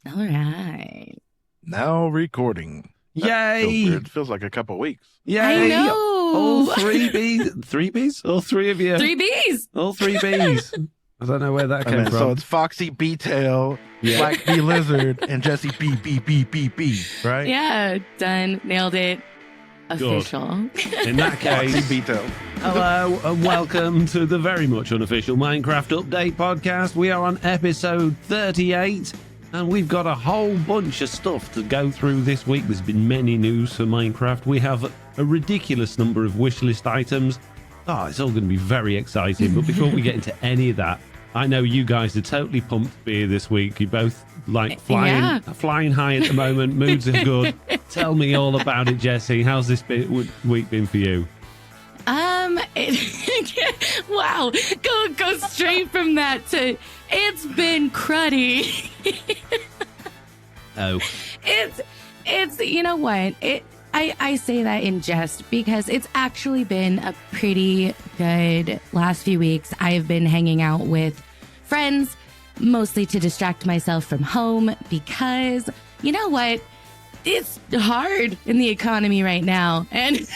All right. Now recording. Yay! It feels like a couple weeks. Yay! I know. All three Bs? All three of you? 3Bs. All three Bs. I don't know where that came from. So it's Foxy B Tail, SlackLizard, and Jessiie B, right? Yeah, done. Nailed it. Official. In that Foxy case, B Tail. hello and welcome to the very much unofficial Minecraft Update podcast. We are on episode 38 and we've got a whole bunch of stuff to go through this week. There's been many news for Minecraft. We have a ridiculous number of wishlist items. Oh, it's all going to be very exciting. But before we get into any of that, I know you guys are totally pumped to be here this week. You're both like flying high at the moment. Moods are good. Tell me all about it, Jessiie. How's this week been for you? Wow. Go straight from that to it's been cruddy. Oh. It's you know what? I say that in jest because it's actually been a pretty good last few weeks. I've been hanging out with friends, mostly to distract myself from home because, you know what? It's hard in the economy right now. And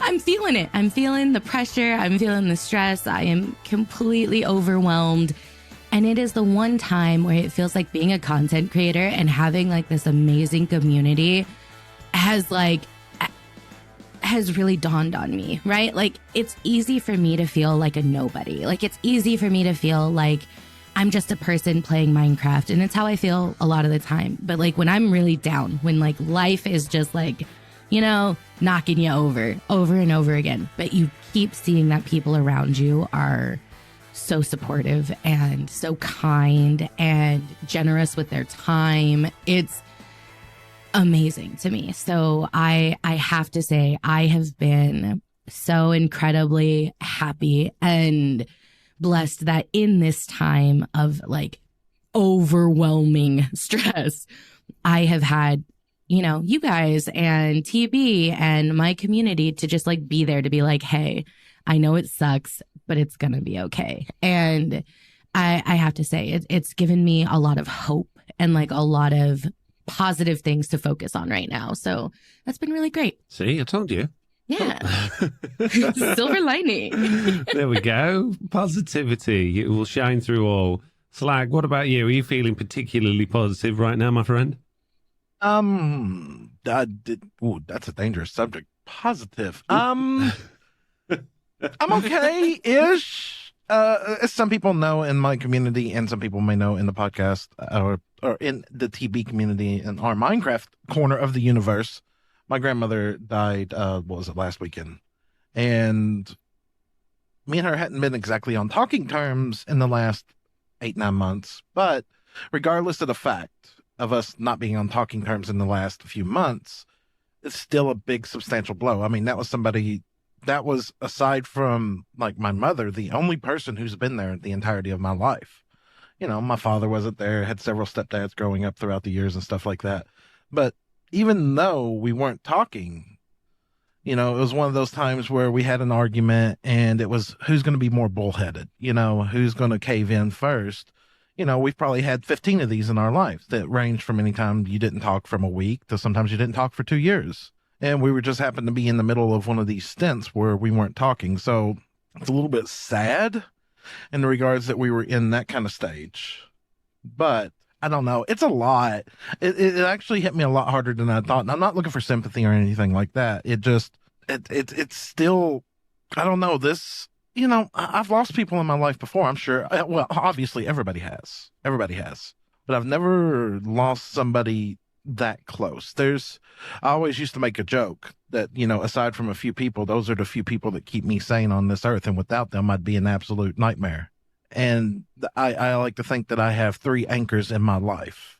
I'm feeling it. I'm feeling the pressure. I'm feeling the stress. I am completely overwhelmed. And it is the one time where it feels like being a content creator and having like this amazing community has really dawned on me, right? Like, it's easy for me to feel like a nobody. Like, it's easy for me to feel like I'm just a person playing Minecraft. And it's how I feel a lot of the time. But like, when I'm really down, when like life is just like, you know, knocking you over and over again, but you keep seeing that people around you are so supportive and so kind and generous with their time. It's amazing to me. So I have to say, I have been so incredibly happy and blessed that in this time of like overwhelming stress, I have had, you know, you guys and TB and my community to just like be there to be like, hey, I know it sucks, but it's going to be okay. And I have to say, it's given me a lot of hope and like a lot of positive things to focus on right now. So that's been really great. See, I told you. Yeah. Silver lining. There we go. Positivity. It will shine through all. Slag, what about you? Are you feeling particularly positive right now, my friend? That's a dangerous subject. Positive. I'm okay-ish. As some people know in my community, and some people may know in the podcast, or in the TB community in our Minecraft corner of the universe, my grandmother died, what was it, last weekend? And me and her hadn't been exactly on talking terms in the last 8-9 months, but regardless of the fact of us not being on talking terms in the last few months, it's still a big substantial blow. I mean, that was somebody that was, aside from like my mother, the only person who's been there the entirety of my life. You know, my father wasn't there, had several stepdads growing up throughout the years and stuff like that. But even though we weren't talking, you know, it was one of those times where we had an argument and it was who's going to be more bullheaded, you know, who's going to cave in first. You know, we've probably had 15 of these in our lives that range from any time you didn't talk from a week to sometimes you didn't talk for 2 years. And we were just happened to be in the middle of one of these stints where we weren't talking. So it's a little bit sad in regards that we were in that kind of stage. But I don't know. It's a lot. It actually hit me a lot harder than I thought. And I'm not looking for sympathy or anything like that. It's still, I don't know, this, you know, I've lost people in my life before, I'm sure. Well, obviously everybody has. But I've never lost somebody that close. I always used to make a joke that, you know, aside from a few people, those are the few people that keep me sane on this earth, and without them I'd be an absolute nightmare. And I like to think that I have 3 anchors in my life,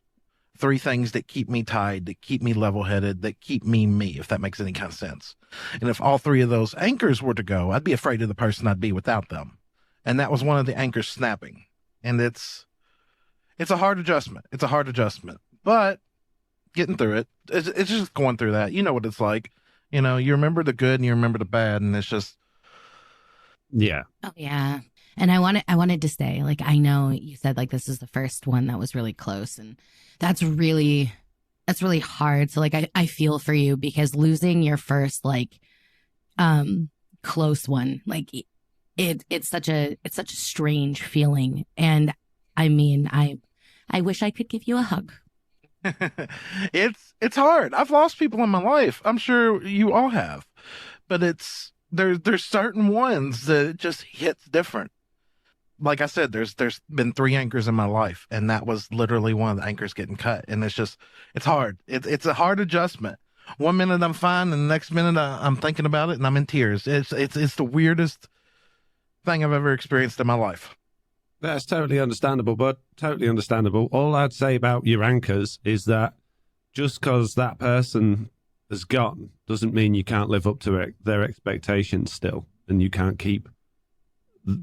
3 things that keep me tied, that keep me level-headed, that keep me, if that makes any kind of sense. And if all 3 of those anchors were to go, I'd be afraid of the person I'd be without them. And that was one of the anchors snapping. And it's a hard adjustment. But getting through it. It's just going through that. You know what it's like. You know, you remember the good and you remember the bad, and it's just... Yeah. Oh, yeah. And I wanted to say, like, I know you said like this is the first one that was really close, and that's really hard. So like I feel for you, because losing your first like close one, like it's such a strange feeling. And I mean, I wish I could give you a hug. It's hard. I've lost people in my life. I'm sure you all have, but there's certain ones that it just hits different. Like I said, there's been 3 anchors in my life, and that was literally one of the anchors getting cut. And it's hard. It's a hard adjustment. One minute I'm fine, and the next minute I'm thinking about it and I'm in tears. It's the weirdest thing I've ever experienced in my life. That's totally understandable, bud. Totally understandable. All I'd say about your anchors is that just because that person has gone doesn't mean you can't live up to their expectations still, and you can't keep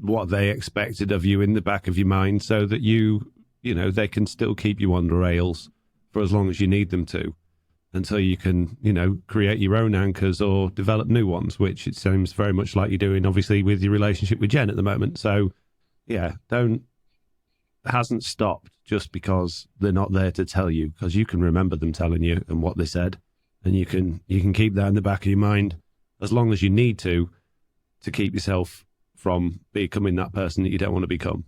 what they expected of you in the back of your mind, so that you know, they can still keep you on the rails for as long as you need them to, until you can, you know, create your own anchors or develop new ones, which it seems very much like you're doing, obviously, with your relationship with Jen at the moment. So, yeah, hasn't stopped just because they're not there to tell you, because you can remember them telling you and what they said, and you can keep that in the back of your mind as long as you need to keep yourself from becoming that person that you don't want to become.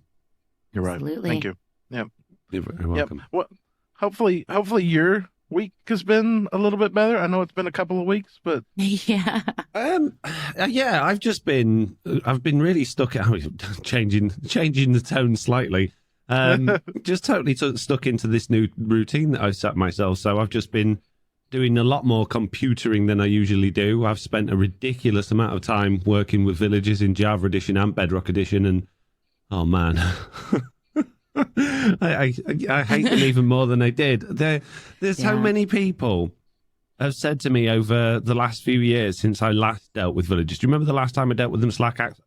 You're right. Absolutely. Thank you. Yeah. You're very welcome. Yep. Well, hopefully your week has been a little bit better. I know it's been a couple of weeks, but Yeah. Yeah, I've been really stuck at changing the tone slightly. Just totally stuck into this new routine that I've set myself. So I've just been doing a lot more computering than I usually do. I've spent a ridiculous amount of time working with villagers in Java Edition and Bedrock Edition, and oh man, I hate them even more than I did. There's so many people have said to me over the last few years since I last dealt with villagers. Do you remember the last time I dealt with them?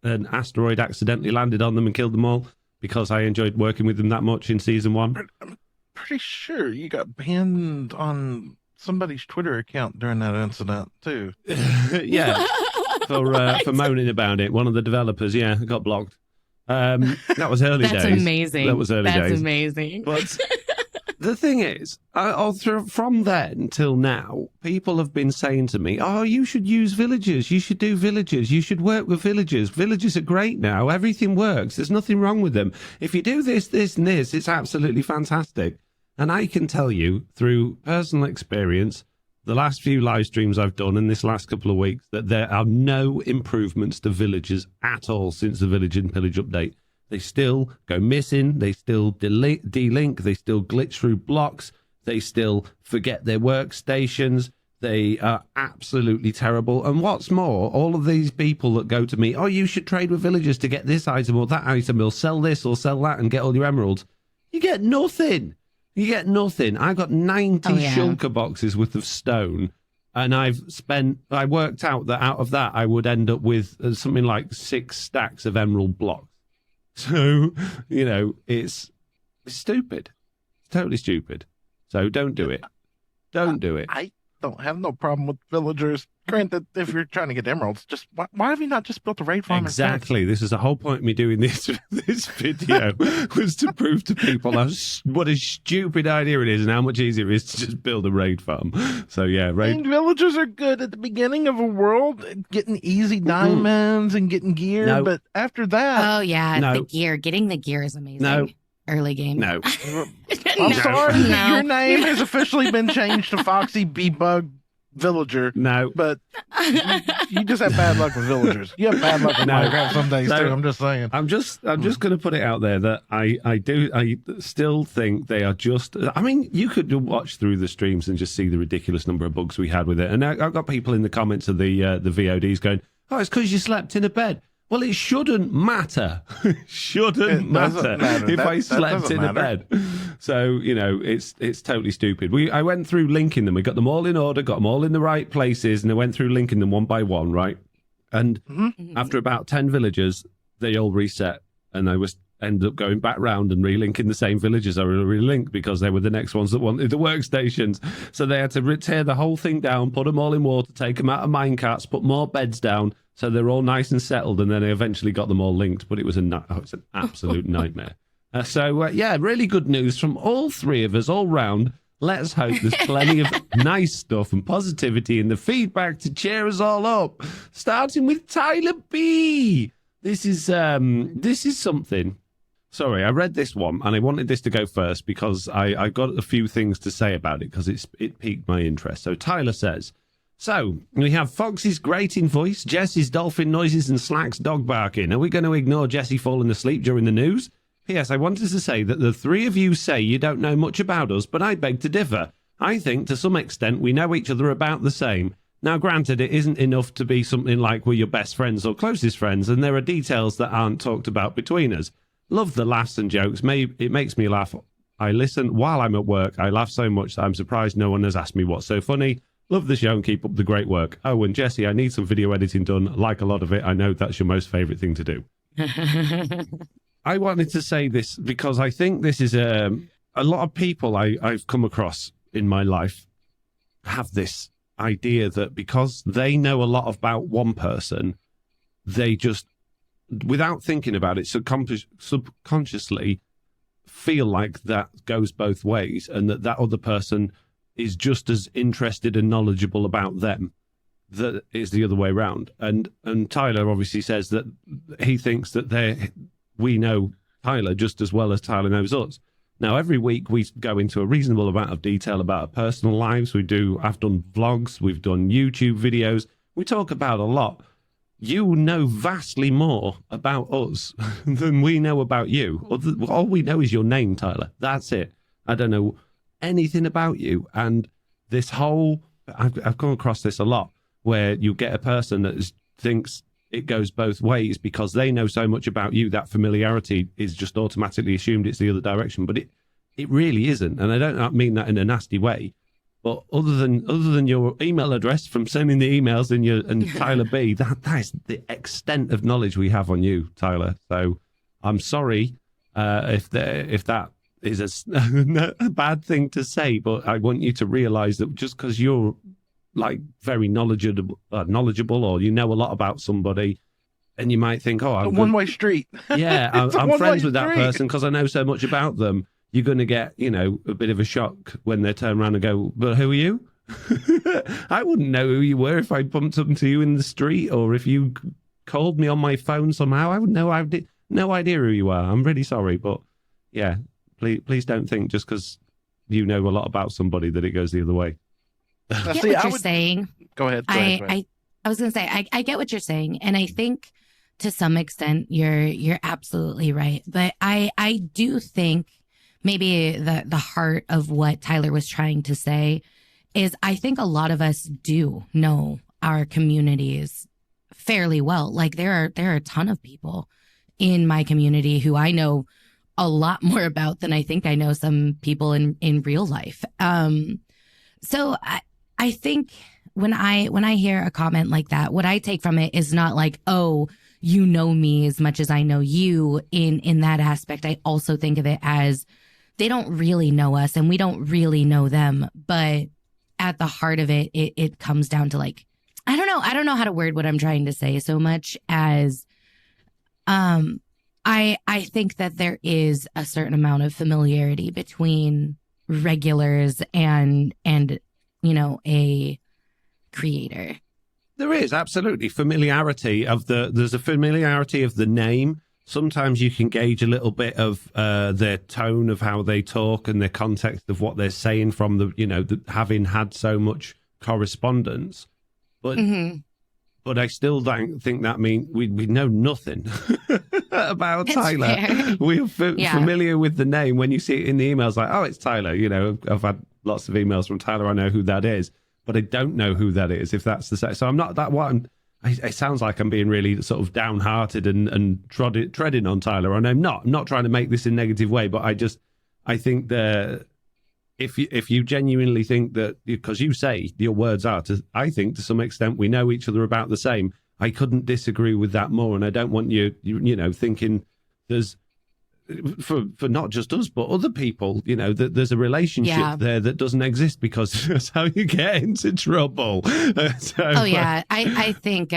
An asteroid accidentally landed on them and killed them all because I enjoyed working with them that much in season 1. I'm pretty sure you got banned on somebody's Twitter account during that incident too. Yeah, for moaning about it. One of the developers, got blocked. That was early days. That's amazing. That was early days. That's amazing. But the thing is, from then till now, people have been saying to me, "Oh, you should use villagers. You should do villagers. You should work with villagers. Villagers are great now. Everything works. There's nothing wrong with them. If you do this, this, and this, it's absolutely fantastic." And I can tell you, through personal experience, the last few live streams I've done in this last couple of weeks, that there are no improvements to villagers at all since the Village and Pillage update. They still go missing, they still delink, they still glitch through blocks, they still forget their workstations, they are absolutely terrible. And what's more, all of these people that go to me, "Oh, you should trade with villagers to get this item or that item, or sell this or sell that and get all your emeralds," you get nothing. You get nothing. I got 90 shulker boxes worth of stone, and I worked out that out of that, I would end up with something like 6 stacks of emerald blocks. So, you know, it's stupid. It's totally stupid. So don't do it. Don't do it. I don't have no problem with villagers. Granted, if you're trying to get emeralds, just why have you not just built a raid farm? Exactly. This is the whole point of me doing this video was to prove to people what a stupid idea it is and how much easier it is to just build a raid farm. So yeah, And villagers are good at the beginning of a world, getting easy diamonds and getting gear, but after that, the gear, getting the gear is amazing. Early game. No. I'm sorry that your name has officially been changed to Foxy B Bug Villager. No. But you just have bad luck with villagers. You have bad luck with Minecraft some days too. I'm just saying. I'm just going to put it out there that I still think they are just. I mean, you could watch through the streams and just see the ridiculous number of bugs we had with it. And I've got people in the comments of the VODs going, "Oh, it's because you slept in a bed." Well, it shouldn't matter. It shouldn't matter if I slept in a bed. So, you know, it's totally stupid. I went through linking them. We got them all in order, got them all in the right places, and I went through linking them one by one, right? And after about 10 villagers, they all reset, and I ended up going back round and relinking the same villagers I relinked because they were the next ones that wanted the workstations. So they had to tear the whole thing down, put them all in water, take them out of minecarts, put more beds down, So they're all nice and settled, and then I eventually got them all linked, but it was it's an absolute nightmare. Yeah, really good news from all three of us all round. Let's hope there's plenty of nice stuff and positivity in the feedback to cheer us all up. Starting with Tyler B. This is something. Sorry, I read this one and I wanted this to go first because I got a few things to say about it because it piqued my interest. So Tyler says, so we have Foxy's grating voice, Jessie's dolphin noises and Slack's dog barking. Are we going to ignore Jessie falling asleep during the news? P.S. I wanted to say that the three of you say you don't know much about us, but I beg to differ. I think, to some extent, we know each other about the same. Now, granted, it isn't enough to be something like we're your best friends or closest friends, and there are details that aren't talked about between us. Love the laughs and jokes. It makes me laugh. I listen while I'm at work. I laugh so much that I'm surprised no one has asked me what's so funny. Love the show and keep up the great work. Oh, and Jessie, I need some video editing done. Like a lot of it, I know that's your most favourite thing to do. I wanted to say this because I think this is a lot of people I've come across in my life have this idea that because they know a lot about one person, they just, without thinking about it, subconsciously feel like that goes both ways and that other person is just as interested and knowledgeable about them. That is the other way around. And Tyler obviously says that he thinks that we know Tyler just as well as Tyler knows us. Now, every week we go into a reasonable amount of detail about our personal lives. I've done vlogs, we've done YouTube videos. We talk about a lot. You know vastly more about us than we know about you. All we know is your name, Tyler. That's it. I don't know anything about you. And this whole, I've come across this a lot, where you get a person that thinks it goes both ways because they know so much about you that familiarity is just automatically assumed it's the other direction. But it really isn't. And I don't mean that in a nasty way. But other than your email address from sending the emails and Tyler B, that is the extent of knowledge we have on you, Tyler. So I'm sorry if that is a bad thing to say, but I want you to realise that just because you're like very knowledgeable, or you know a lot of somebody, and you might think, oh, I'm a one-way street. Yeah, I'm friends with that person because I know so much about them. You're going to get, a bit of a shock when they turn around and go, but who are you? I wouldn't know who you were if I bumped into you in the street or if you called me on my phone somehow. I would know. I have no idea who you are. I'm really sorry. But yeah, please don't think just because you know a lot about somebody that it goes the other way. I get what you're saying. Go ahead. I was going to say, I get what you're saying. And I think to some extent you're absolutely right. But I do think maybe the heart of what Tyler was trying to say is I think a lot of us do know our communities fairly well. Like there are a ton of people in my community who I know a lot more about than I think I know some people in real life. So I think when I hear a comment like that, what I take from it is not like, oh, you know me as much as I know you in that aspect. I also think of it as they don't really know us and we don't really know them. But at the heart of it, it comes down to like, I don't know how to word what I'm trying to say so much as I think that there is a certain amount of familiarity between regulars and a creator. There is absolutely familiarity there's a familiarity of the name. Sometimes you can gauge a little bit of their tone of how they talk and their context of what they're saying from the having had so much correspondence. But but I still don't think that means we know nothing about It's Tyler. fair. We're familiar with the name. When you see it in the emails, like, oh, it's Tyler. I've had lots of emails from Tyler. I know who that is, but I don't know who that is, if that's the same. So I'm not that one. It sounds like I'm being really sort of downhearted and treading on Tyler, and I'm not trying to make this in a negative way, but I think that if you genuinely think that, because you say your words are, I think to some extent we know each other about the same. I couldn't disagree with that more, and I don't want you thinking there's for not just us but other people, that there's a relationship there that doesn't exist, because that's how you get into trouble. I think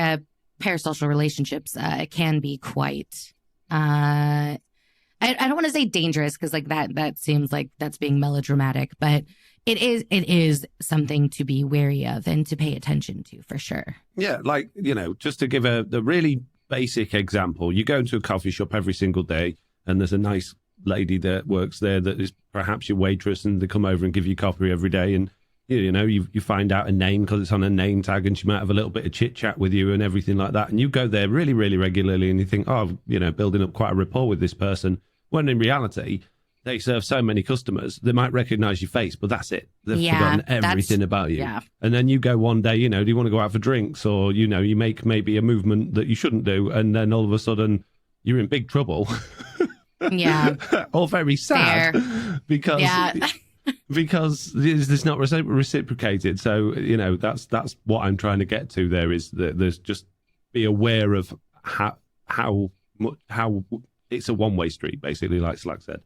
parasocial relationships can be quite, I don't want to say dangerous, because like that seems like that's being melodramatic, but it is something to be wary of and to pay attention to, for sure. Yeah, like, just to give a really basic example, you go into a coffee shop every single day and there's a nice lady that works there that is perhaps your waitress, and they come over and give you coffee every day, and you find out a name because it's on a name tag, and she might have a little bit of chit chat with you and everything like that, and you go there really, really regularly, and you think, building up quite a rapport with this person, when in reality they serve so many customers, they might recognize your face, but that's it. They've forgotten everything about you. Yeah. And then you go one day, do you want to go out for drinks, or you make maybe a movement that you shouldn't do, and then all of a sudden you're in big trouble. Yeah. Or very sad. Fair. because it's not reciprocated. So, that's what I'm trying to get to there, is that there's just be aware of how it's a one-way street, basically, like Slack said.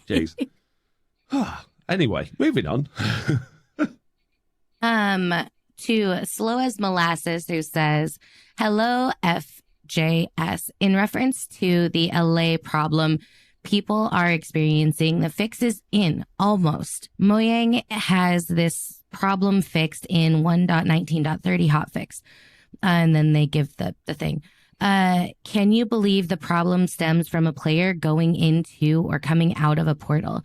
Jeez. Anyway, moving on. To Slow as Molasses, who says, hello, FJS. In reference to the LA problem people are experiencing, the fix is in, almost. Mojang has this problem fixed in 1.19.30 hotfix. And then they give the thing. Can you believe the problem stems from a player going into or coming out of a portal?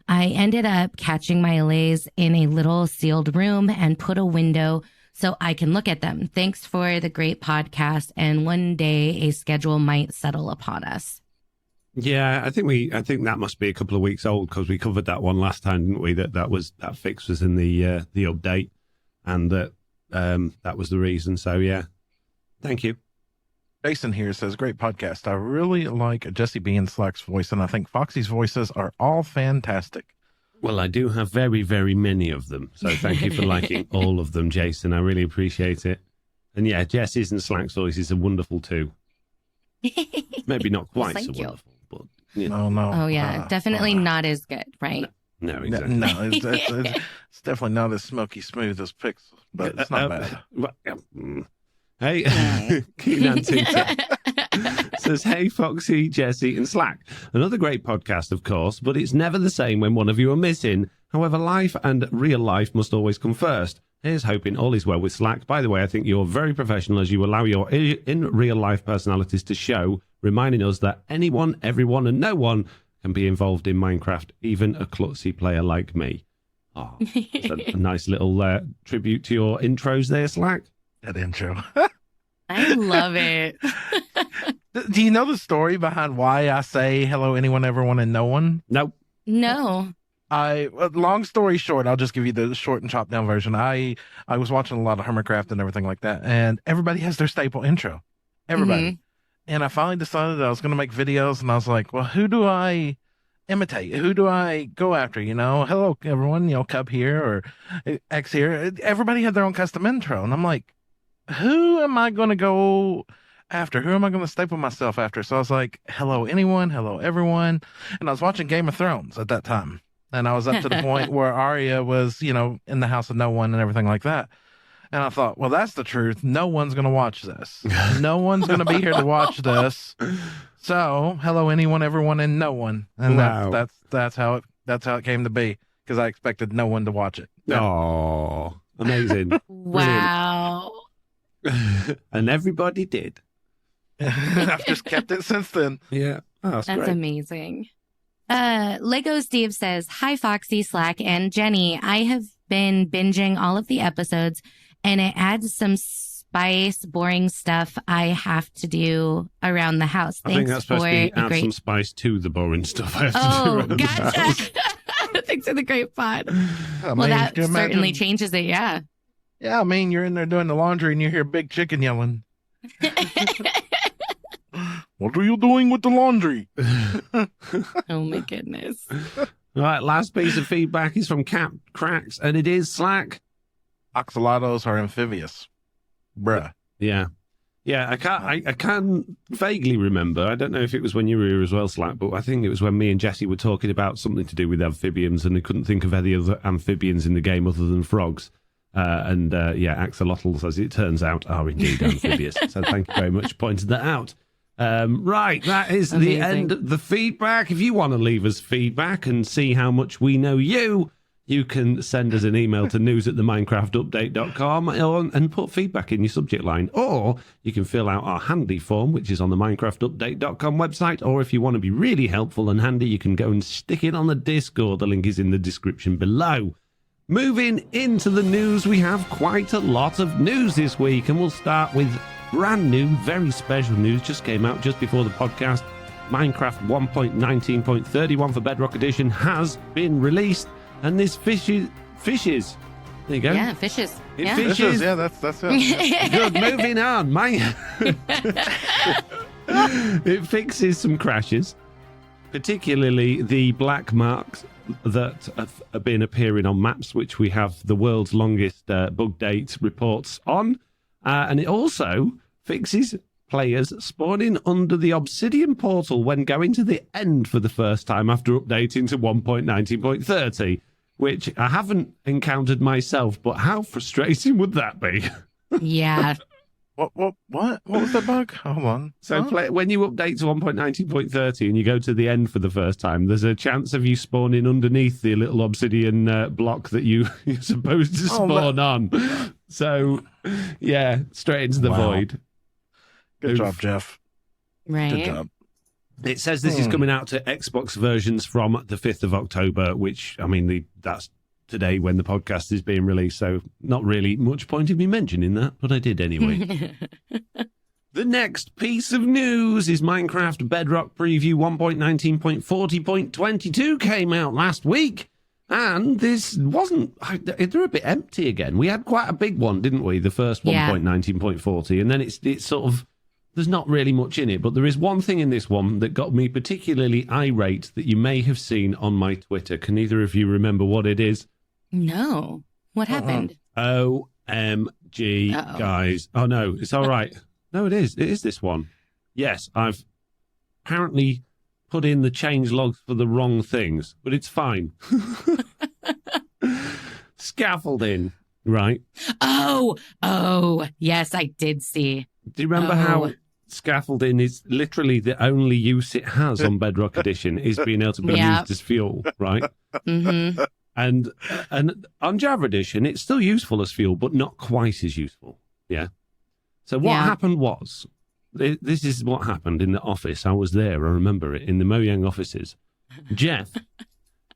I ended up catching my allays in a little sealed room and put a window so I can look at them. Thanks for the great podcast, and one day a schedule might settle upon us. Yeah, I think that must be a couple of weeks old, because we covered that one last time, didn't we? That fix was in the update, and that was the reason. So yeah, thank you. Jason here says, great podcast. I really like Jessiie B and Slack's voice, and I think Foxy's voices are all fantastic. Well, I do have very, very many of them. So thank you for liking all of them, Jason. I really appreciate it. And yeah, Jessie's and Slack's voices are wonderful too. Maybe not quite so wonderful, but No. Oh yeah, definitely not as good, right? No, exactly. No, it's definitely not as smoky smooth as Pix, but it's not bad. Hey, Keenan Tutor says, hey, Foxy, Jessiie, and Slack. Another great podcast, of course, but it's never the same when one of you are missing. However, life and real life must always come first. Here's hoping all is well with Slack. By the way, I think you're very professional as you allow your in real life personalities to show, reminding us that anyone, everyone, and no one can be involved in Minecraft, even a klutzy player like me. Oh, that's a nice little tribute to your intros there, Slack. That intro. I love it. Do you know the story behind why I say hello, anyone, everyone, and no one? Nope. No. Long story short, I'll just give you the short and chopped down version. I was watching a lot of Hermitcraft and everything like that, and everybody has their staple intro. Everybody. Mm-hmm. And I finally decided that I was going to make videos, and I was like, well, who do I imitate? Who do I go after? Hello, everyone, Cub here or X here. Everybody had their own custom intro, and I'm like, who am I going to go after? Who am I going to staple myself after? So I was like, hello, anyone, hello, everyone. And I was watching Game of Thrones at that time. And I was up to the point where Arya was, in the house of no one and everything like that. And I thought, well, that's the truth. No one's going to watch this. No one's going to be here to watch this. So hello, anyone, everyone, and no one. And wow. that's how it came to be, because I expected no one to watch it. Oh, amazing. Wow. And everybody did. I've just kept it since then. Yeah. Oh, that's great. Amazing. Lego Steve says, hi, Foxy, Slack, and Jenny. I have been binging all of the episodes, and it adds some spice, boring stuff I have to do around the house. I think that's supposed to be add some spice to the boring stuff I have to do around the house. Thanks for the great pod. Well, that certainly changes it, yeah. Yeah, you're in there doing the laundry and you hear Big Chicken yelling. What are you doing with the laundry? Oh, my goodness. All right, last piece of feedback is from Cap Cracks, and it is Slack. Oxalatos are amphibious. Bruh. Yeah. Yeah, I can vaguely remember. I don't know if it was when you were here as well, Slack, but I think it was when me and Jessiie were talking about something to do with amphibians, and they couldn't think of any other amphibians in the game other than frogs. Axolotls, as it turns out, are indeed amphibious. So thank you very much for pointing that out. Right, that is the end of the feedback. If you want to leave us feedback and see how much we know you can send us an email to news@theminecraftupdate.com and put feedback in your subject line. Or you can fill out our handy form, which is on the minecraftupdate.com website. Or if you want to be really helpful and handy, you can go and stick it on the Discord. The link is in the description below. Moving into the news, we have quite a lot of news this week, and we'll start with brand new, very special news. Just came out just before the podcast. Minecraft 1.19.31 for Bedrock Edition has been released, and this fishes. There you go. Yeah, fishes. It yeah. fishes. Yeah, that's it. Good. Moving on. It fixes some crashes, particularly the black marks that have been appearing on maps, which we have the world's longest Bugdate reports on. And it also fixes players spawning under the obsidian portal when going to the end for the first time after updating to 1.19.30, which I haven't encountered myself, but how frustrating would that be? Yeah. What was the bug? Hold on. So when you update to 1.19.30 and you go to the end for the first time, there's a chance of you spawning underneath the little obsidian block that you're supposed to spawn on. So, yeah, straight into the void. Good job, Jeff. Right. Good job. It says this is coming out to Xbox versions from the 5th of October, which, I mean, that's today when the podcast is being released, so not really much point in me mentioning that, but I did anyway. The next piece of news is Minecraft Bedrock Preview 1.19.40.22 came out last week, and this wasn't... They're a bit empty again. We had quite a big one, didn't we? The first 1.19.40, and then it's sort of... There's not really much in it, but there is one thing in this one that got me particularly irate that you may have seen on my Twitter. Can either of you remember what it is? No. What happened? OMG, guys. Oh, no, it's all right. No, it is. It is this one. Yes, I've apparently put in the change logs for the wrong things, but it's fine. Scaffolding, right? Oh, yes, I did see. Do you remember how scaffolding is literally the only use it has on Bedrock Edition is being able to be used as fuel, right? Mm-hmm. And on Java Edition, it's still useful as fuel, but not quite as useful. Yeah. So what happened was, this is what happened in the office. I was there. I remember it in the Mojang offices. Jeff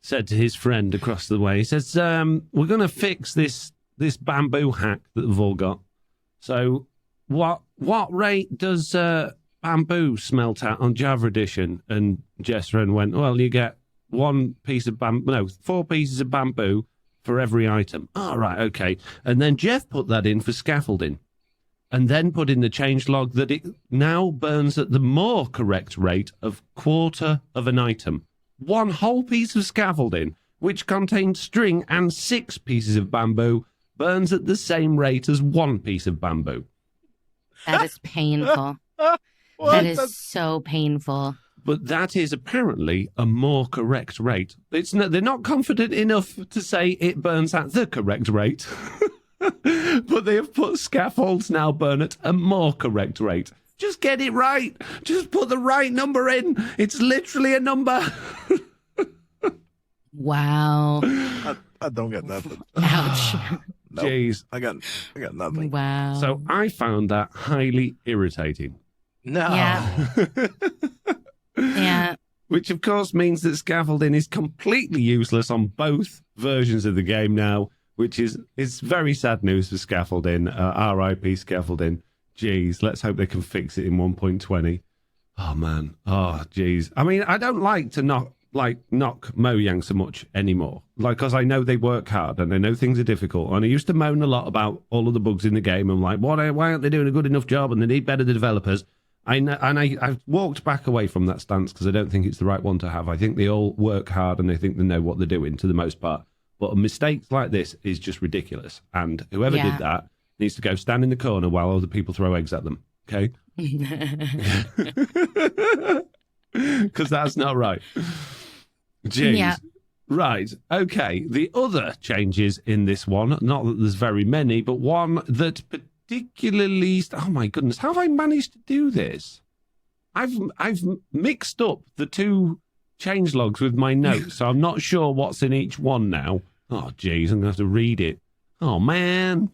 said to his friend across the way, he says, we're going to fix this bamboo hack that we've all got. So what rate does bamboo smelt at on Java Edition? And Jess went, well, you get 4 pieces of bamboo for every item. Oh, right, okay. And then Jeff put that in for scaffolding and then put in the changelog that it now burns at the more correct rate of 1/4 of an item. 1 whole piece of scaffolding, which contains string and 6 pieces of bamboo, burns at the same rate as 1 piece of bamboo. That is painful. That is so painful. But that is apparently a more correct rate. They're not confident enough to say it burns at the correct rate. But they have put scaffolds now burn at a more correct rate. Just get it right. Just put the right number in. It's literally a number. Wow. I don't get nothing. Ouch. Nope. Jeez. I got nothing. Wow. So I found that highly irritating. No. Yeah. Yeah. Which, of course, means that scaffolding is completely useless on both versions of the game now, which is very sad news for scaffolding. RIP scaffolding. Jeez, let's hope they can fix it in 1.20. Oh, man. Oh, jeez. I mean, I don't like to knock Mojang so much anymore. Because I know they work hard and I know things are difficult. And I used to moan a lot about all of the bugs in the game. I'm like, why aren't they doing a good enough job? And they need better developers. I've walked back away from that stance because I don't think it's the right one to have. I think they all work hard and I think they know what they're doing to the most part. But mistakes like this is just ridiculous. And whoever did that needs to go stand in the corner while other people throw eggs at them. Okay? Because that's not right. Jeez. Yeah. Right. Okay. The other changes in this one, not that there's very many, but one that particularly... Oh, my goodness. How have I managed to do this? I've mixed up the two changelogs with my notes, so I'm not sure what's in each one now. Oh, geez, I'm going to have to read it. Oh, man.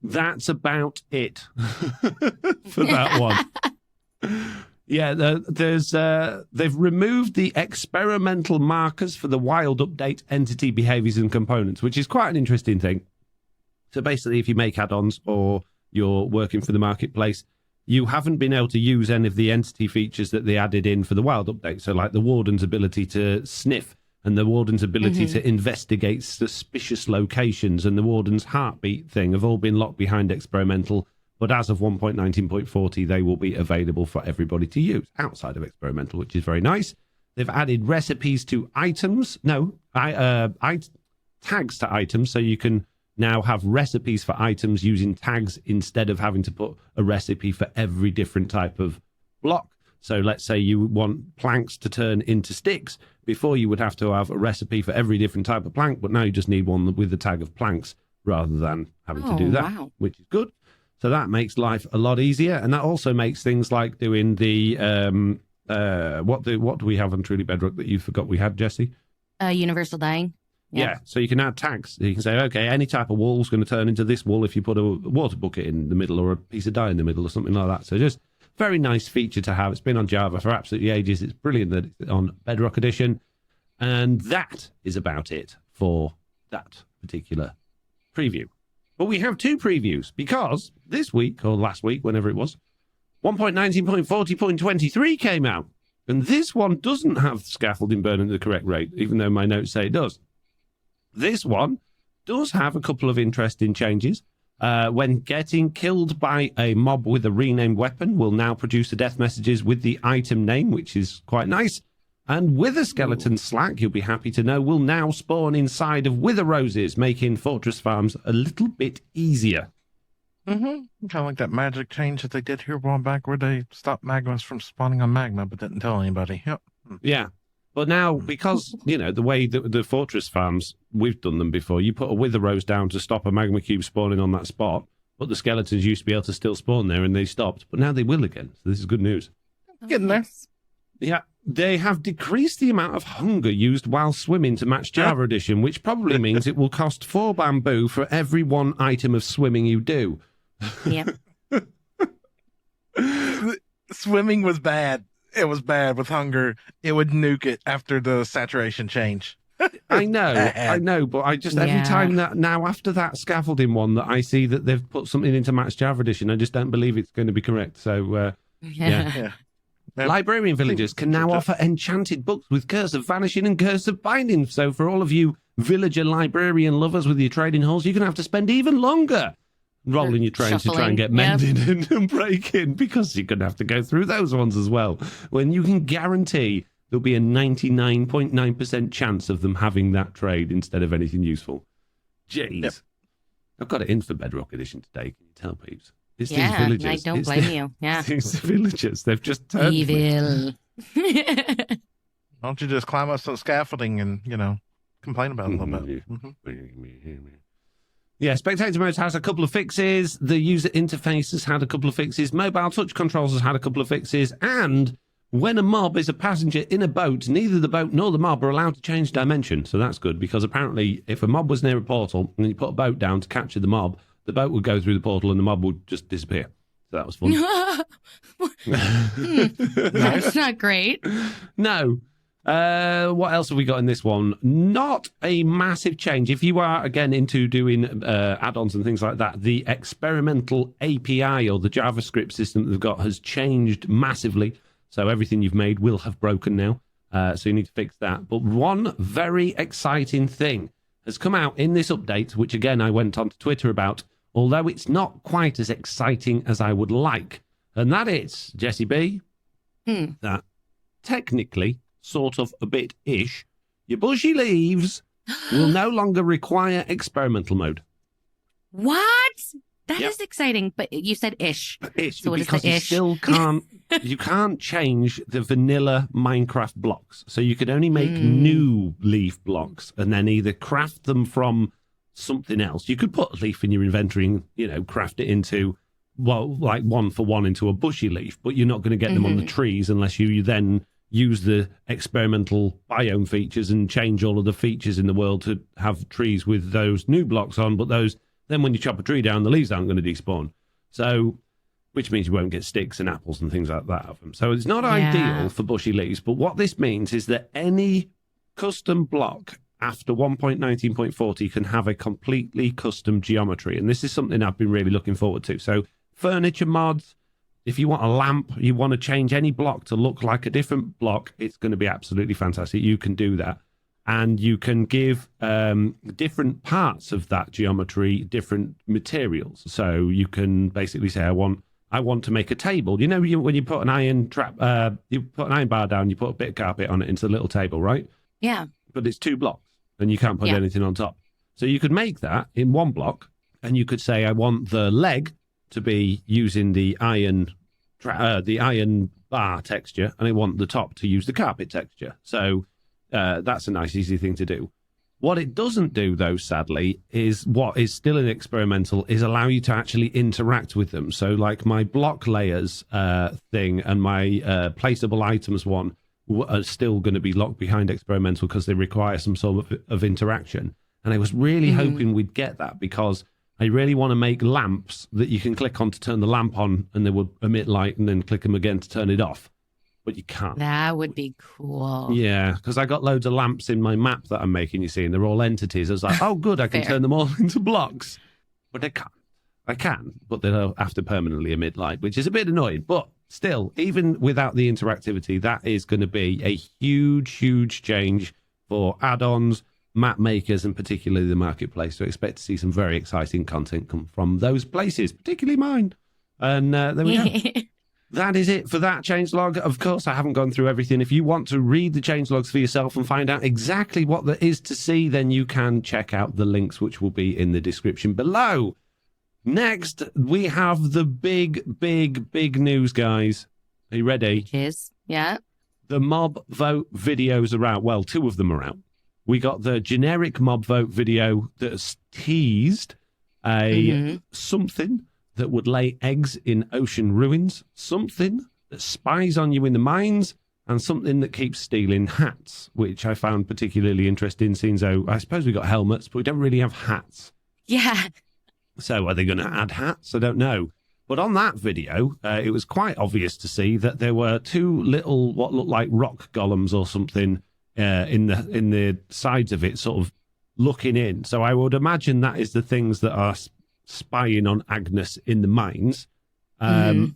That's about it for that one. Yeah, they've removed the experimental markers for the wild update entity behaviors and components, which is quite an interesting thing. So basically, if you make add-ons or you're working for the marketplace, you haven't been able to use any of the entity features that they added in for the wild update. So like the warden's ability to sniff and the warden's ability to investigate suspicious locations and the warden's heartbeat thing have all been locked behind experimental. But as of 1.19.40, they will be available for everybody to use outside of experimental, which is very nice. They've added recipes to items. Tags to items, so you can now have recipes for items using tags instead of having to put a recipe for every different type of block. So let's say you want planks to turn into sticks. Before you would have to have a recipe for every different type of plank, but now you just need one with the tag of planks rather than having to do that, which is good. So that makes life a lot easier, and that also makes things like doing the what do we have on Truly Bedrock that you forgot we had, Jessie? Universal dying. Yeah, so you can add tags. You can say, okay, any type of wool is going to turn into this wool if you put a water bucket in the middle or a piece of dye in the middle or something like that. So just very nice feature to have. It's been on Java for absolutely ages. It's brilliant that it's on Bedrock Edition. And that is about it for that particular preview. But we have two previews because this week, or last week, whenever it was, 1.19.40.23 came out. And this one doesn't have scaffolding burn at the correct rate, even though my notes say it does. This one does have a couple of interesting changes. When getting killed by a mob with a renamed weapon, will now produce the death messages with the item name, which is quite nice. And Wither Skeleton Slack, you'll be happy to know, will now spawn inside of Wither Roses, making fortress farms a little bit easier. Kind of like that magic change that they did here a while back where they stopped magmas from spawning on magma but didn't tell anybody. Yep. Yeah. But now, because, the way that the fortress farms, we've done them before, you put a Wither Rose down to stop a magma cube spawning on that spot, but the skeletons used to be able to still spawn there and they stopped, but now they will again. So this is good news. Getting there. Yeah. They have decreased the amount of hunger used while swimming to match Java Edition, which probably means it will cost 4 bamboo for every 1 item of swimming you do. Yep. Swimming was bad. It was bad with hunger. It would nuke it after the saturation change. I know, but I just, every time that now after that scaffolding one that I see that they've put something into Match Java Edition, I just don't believe it's going to be correct. So, yeah. Librarian villagers can now offer enchanted books with Curse of Vanishing and Curse of Binding. So for all of you villager librarian lovers with your trading halls, you're going to have to spend even longer rolling your trains to try and get mended and breaking, because you're going to have to go through those ones as well, when you can guarantee there'll be a 99.9% chance of them having that trade instead of anything useful. Jeez. Yep. I've got it in for Bedrock Edition today. Can you tell, peeps? It's these villagers. I don't blame you. Yeah. These villagers. They've just turned evil. Why don't you just climb up some scaffolding and, complain about it a little bit? Yeah, Spectator Mode has a couple of fixes. The user interface has had a couple of fixes. Mobile touch controls has had a couple of fixes. And when a mob is a passenger in a boat, neither the boat nor the mob are allowed to change dimension. So that's good, because apparently if a mob was near a portal and you put a boat down to capture the mob, the boat would go through the portal and the mob would just disappear. So that was fun. That's not great. No. What else have we got in this one? Not a massive change. If you are, again, into doing add-ons and things like that, the experimental API or the JavaScript system that they've got has changed massively. So everything you've made will have broken now. So you need to fix that. But one very exciting thing has come out in this update, which, again, I went onto Twitter about, although it's not quite as exciting as I would like. And that is, Jessiie B, that technically, sort of a bit-ish, your bushy leaves will no longer require experimental mode. What? That is exciting, but you said ish. Ish, So what is because the you ish? still can't, you can't change the vanilla Minecraft blocks. So you could only make new leaf blocks and then either craft them from something else. You could put a leaf in your inventory and, craft it into, well, like 1-for-1 into a bushy leaf, but you're not going to get them on the trees unless you then use the experimental biome features and change all of the features in the world to have trees with those new blocks on, but those, then when you chop a tree down, the leaves aren't going to despawn. So, which means you won't get sticks and apples and things like that of them. So it's not ideal for bushy leaves, but what this means is that any custom block after 1.19.40 can have a completely custom geometry. And this is something I've been really looking forward to. So furniture mods, if you want a lamp, you want to change any block to look like a different block, it's going to be absolutely fantastic. You can do that. And you can give different parts of that geometry different materials. So you can basically say, I want to make a table. When you put an iron you put an iron bar down, you put a bit of carpet on it into a little table, right? Yeah. But it's 2 blocks and you can't put anything on top. So you could make that in 1 block and you could say, I want the leg to be using the iron bar texture and I want the top to use the carpet texture. So that's a nice, easy thing to do. What it doesn't do, though, sadly, is what is still an experimental, is allow you to actually interact with them. So, like my block layers thing and my placeable items one are still going to be locked behind experimental because they require some sort of interaction. And I was really hoping we'd get that because I really want to make lamps that you can click on to turn the lamp on and they will emit light and then click them again to turn it off. But you can't. That would be cool. Yeah, because I got loads of lamps in my map that I'm making, you see, and they're all entities. I was like, oh, good, I can turn them all into blocks. But I can't. I can, but they'll have to permanently emit light, which is a bit annoying. But still, even without the interactivity, that is going to be a huge, huge change for add-ons, map makers, and particularly the marketplace. So expect to see some very exciting content come from those places, particularly mine. And there we go. That is it for that changelog. Of course, I haven't gone through everything. If you want to read the changelogs for yourself and find out exactly what there is to see, then you can check out the links, which will be in the description below. Next, we have the big news, guys. Are you ready? Cheers. Yeah. The mob vote videos are out. Well, 2 of them are out. We got the generic mob vote video that's teased something that would lay eggs in ocean ruins, something that spies on you in the mines, and something that keeps stealing hats, which I found particularly interesting, since I suppose we got helmets, but we don't really have hats. Yeah. So are they going to add hats? I don't know. But on that video, it was quite obvious to see that there were 2 little, what looked like rock golems or something in the sides of it, sort of looking in. So I would imagine that is the things that are spying on Agnes in the mines. And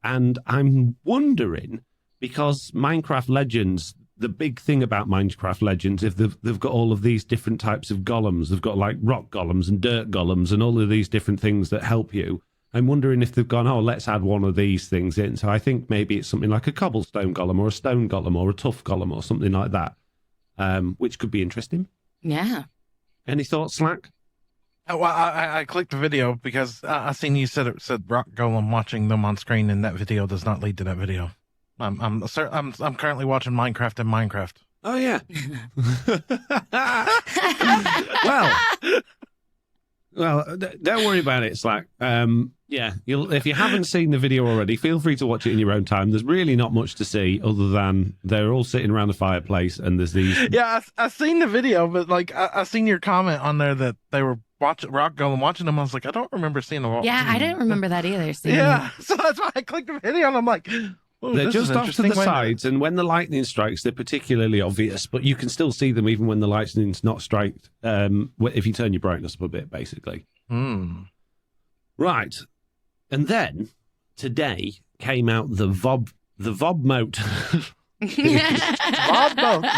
I'm wondering, because Minecraft Legends, the big thing about Minecraft Legends, if they've got all of these different types of golems, they've got like rock golems and dirt golems and all of these different things that help you. I'm wondering if they've gone, let's add one of these things in. So I think maybe it's something like a cobblestone golem or a stone golem or a tough golem or something like that, which could be interesting. Yeah. Any thoughts, Slack? Well, I clicked the video because I seen you said it said rock golem watching them on screen, and that video does not lead to that video. I'm currently watching Minecraft in Minecraft. Oh yeah. Well, don't worry about it, Slack. Yeah, if you haven't seen the video already, feel free to watch it in your own time. There's really not much to see other than they're all sitting around the fireplace and there's these. Yeah, I seen the video, but like I seen your comment on there that they were watching rock golem watching them. I was like, I don't remember seeing them. Yeah, I didn't remember that either. Yeah, so that's why I clicked the video and I'm like, they're just off to the sides, and when the lightning strikes, they're particularly obvious, but you can still see them even when the lightning's not striked, if you turn your brightness up a bit, basically. Right. And then, today, came out the VOB mote.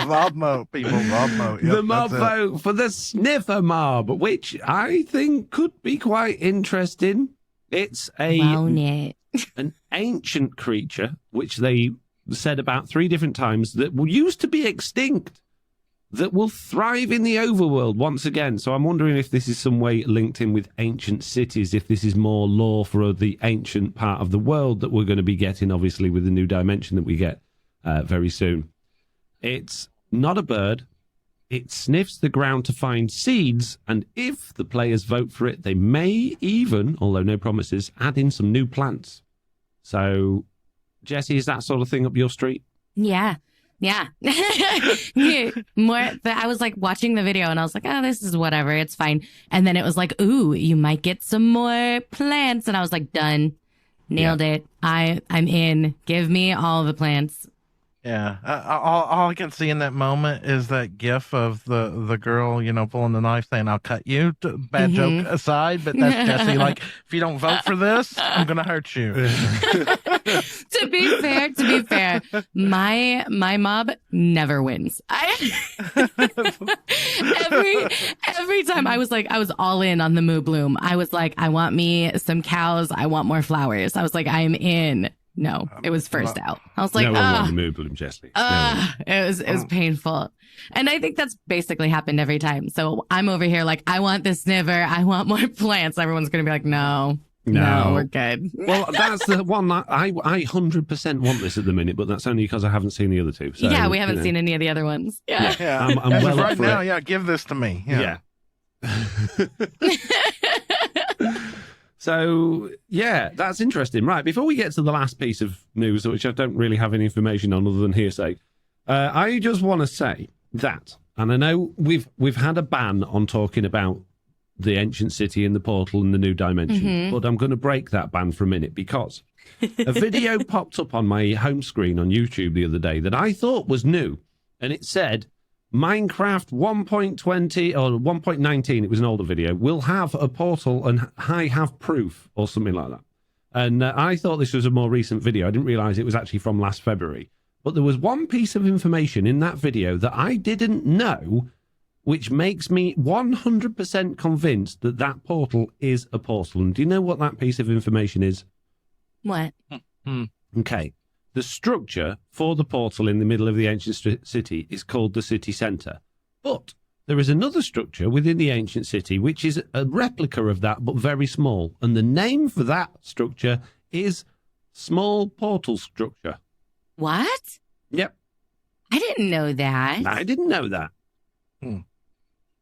Vob mote, people, Vob mote. Yep, the mob vote for the Sniffer mob, which I think could be quite interesting. It's an ancient creature, which they said about 3 different times, that used to be extinct. that will thrive in the overworld once again. So I'm wondering if this is some way linked in with ancient cities, if this is more lore for the ancient part of the world that we're going to be getting, obviously, with the new dimension that we get very soon. It's not a bird. It sniffs the ground to find seeds, and if the players vote for it, they may even, although no promises, add in some new plants. So, Jessie, is that sort of thing up your street? Yeah. Yeah. More, but I was like watching the video and I was like, oh, this is whatever. It's fine. And then it was like, ooh, you might get some more plants. And I was like, done. Nailed it. I'm in. Give me all the plants. Yeah, all I can see in that moment is that gif of the girl, pulling the knife saying, I'll cut you. Bad joke aside, but that's Jessie. Like, if you don't vote for this, I'm going to hurt you. To be fair, my mob never wins. Every time I was all in on the Moo Bloom. I was like, I want me some cows. I want more flowers. I was like, I'm in. No, it was first out. I was like, no one wanted to move them, Jessie. It was painful. And I think that's basically happened every time. So I'm over here like, I want the Sniffer. I want more plants. Everyone's going to be like, no, we're good. Well, that's the one that I 100% want this at the minute, but that's only because I haven't seen the other two. So, yeah, we haven't seen any of the other ones. Yeah. I'm well right now, give this to me. Yeah. So, yeah, that's interesting. Right, before we get to the last piece of news, which I don't really have any information on other than hearsay, I just want to say that, and I know we've had a ban on talking about the ancient city and the portal and the new dimension, but I'm going to break that ban for a minute because a video popped up on my home screen on YouTube the other day that I thought was new, and it said, Minecraft 1.20 or 1.19, it was an older video, will have a portal and I have proof or something like that. And I thought this was a more recent video. I didn't realize it was actually from last February. But there was one piece of information in that video that I didn't know, which makes me 100% convinced that that portal is a portal. And do you know what that piece of information is? What? Okay. The structure for the portal in the middle of the ancient city is called the city centre. But there is another structure within the ancient city which is a replica of that, but very small. And the name for that structure is Small Portal Structure. What? Yep. I didn't know that. I didn't know that.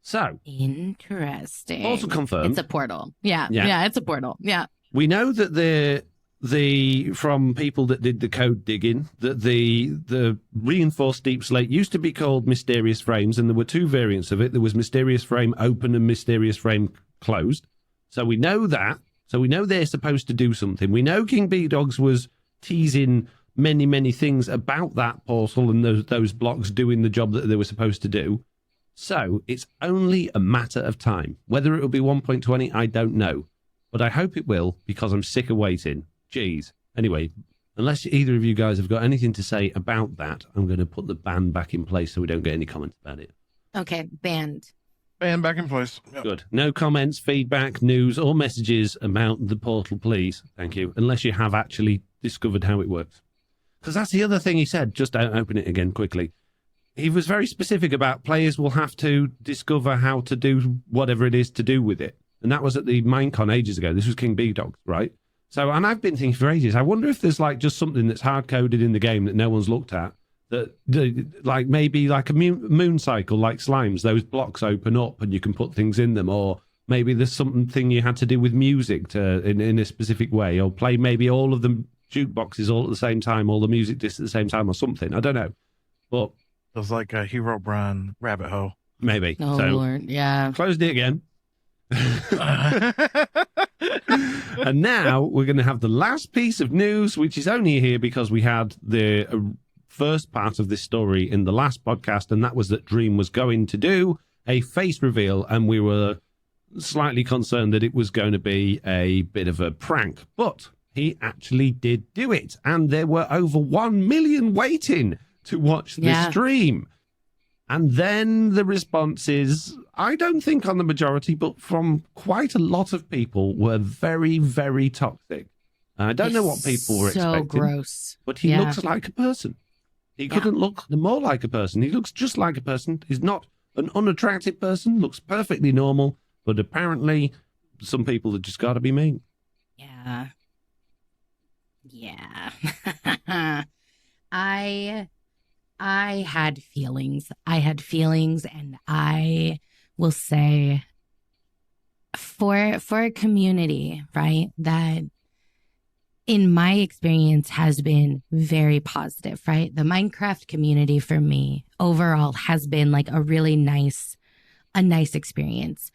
So. Interesting. Also confirmed. It's a portal. Yeah, it's a portal. Yeah. We know that from people that did the code digging, that the reinforced deep slate used to be called Mysterious Frames, and there were two variants of it. There was Mysterious Frame Open and Mysterious Frame Closed. So we know that. So we know they're supposed to do something. We know King B-Dogs was teasing many, many things about that portal and those blocks doing the job that they were supposed to do. So it's only a matter of time. Whether it will be 1.20, I don't know. But I hope it will, because I'm sick of waiting. Jeez. Anyway, unless either of you guys have got anything to say about that, I'm going to put the ban back in place so we don't get any comments about it. Okay, banned. Ban back in place. Yep. Good. No comments, feedback, news, or messages about the portal, please. Thank you. Unless you have actually discovered how it works. Because that's the other thing he said. Just open it again quickly. He was very specific about players will have to discover how to do whatever it is to do with it. And that was at the Minecon ages ago. This was King B-Dogs, right? So, and I've been thinking for ages, I wonder if there's like just something that's hard-coded in the game that no one's looked at, that like maybe like a moon cycle, like slimes, those blocks open up and you can put things in them, or maybe there's something you had to do with music in a specific way, or play maybe all of the jukeboxes all at the same time, all the music discs at the same time, or something. I don't know. But it was like a Hero Brian rabbit hole. Maybe. Oh, so, Lord, yeah. Closed it again. And now we're going to have the last piece of news, which is only here because we had the first part of this story in the last podcast, and that was that Dream was going to do a face reveal, and we were slightly concerned that it was going to be a bit of a prank, but he actually did do it, and there were over 1 million waiting to watch the stream. And then the responses, I don't think on the majority, but from quite a lot of people, were very, very toxic. I don't know what people were expecting. So gross. But he looks like a person. He couldn't look more like a person. He looks just like a person. He's not an unattractive person, looks perfectly normal, but apparently some people have just got to be mean. Yeah. Yeah. I had feelings. And I will say for a community, right, that in my experience has been very positive, right? The Minecraft community for me overall has been like a really nice experience.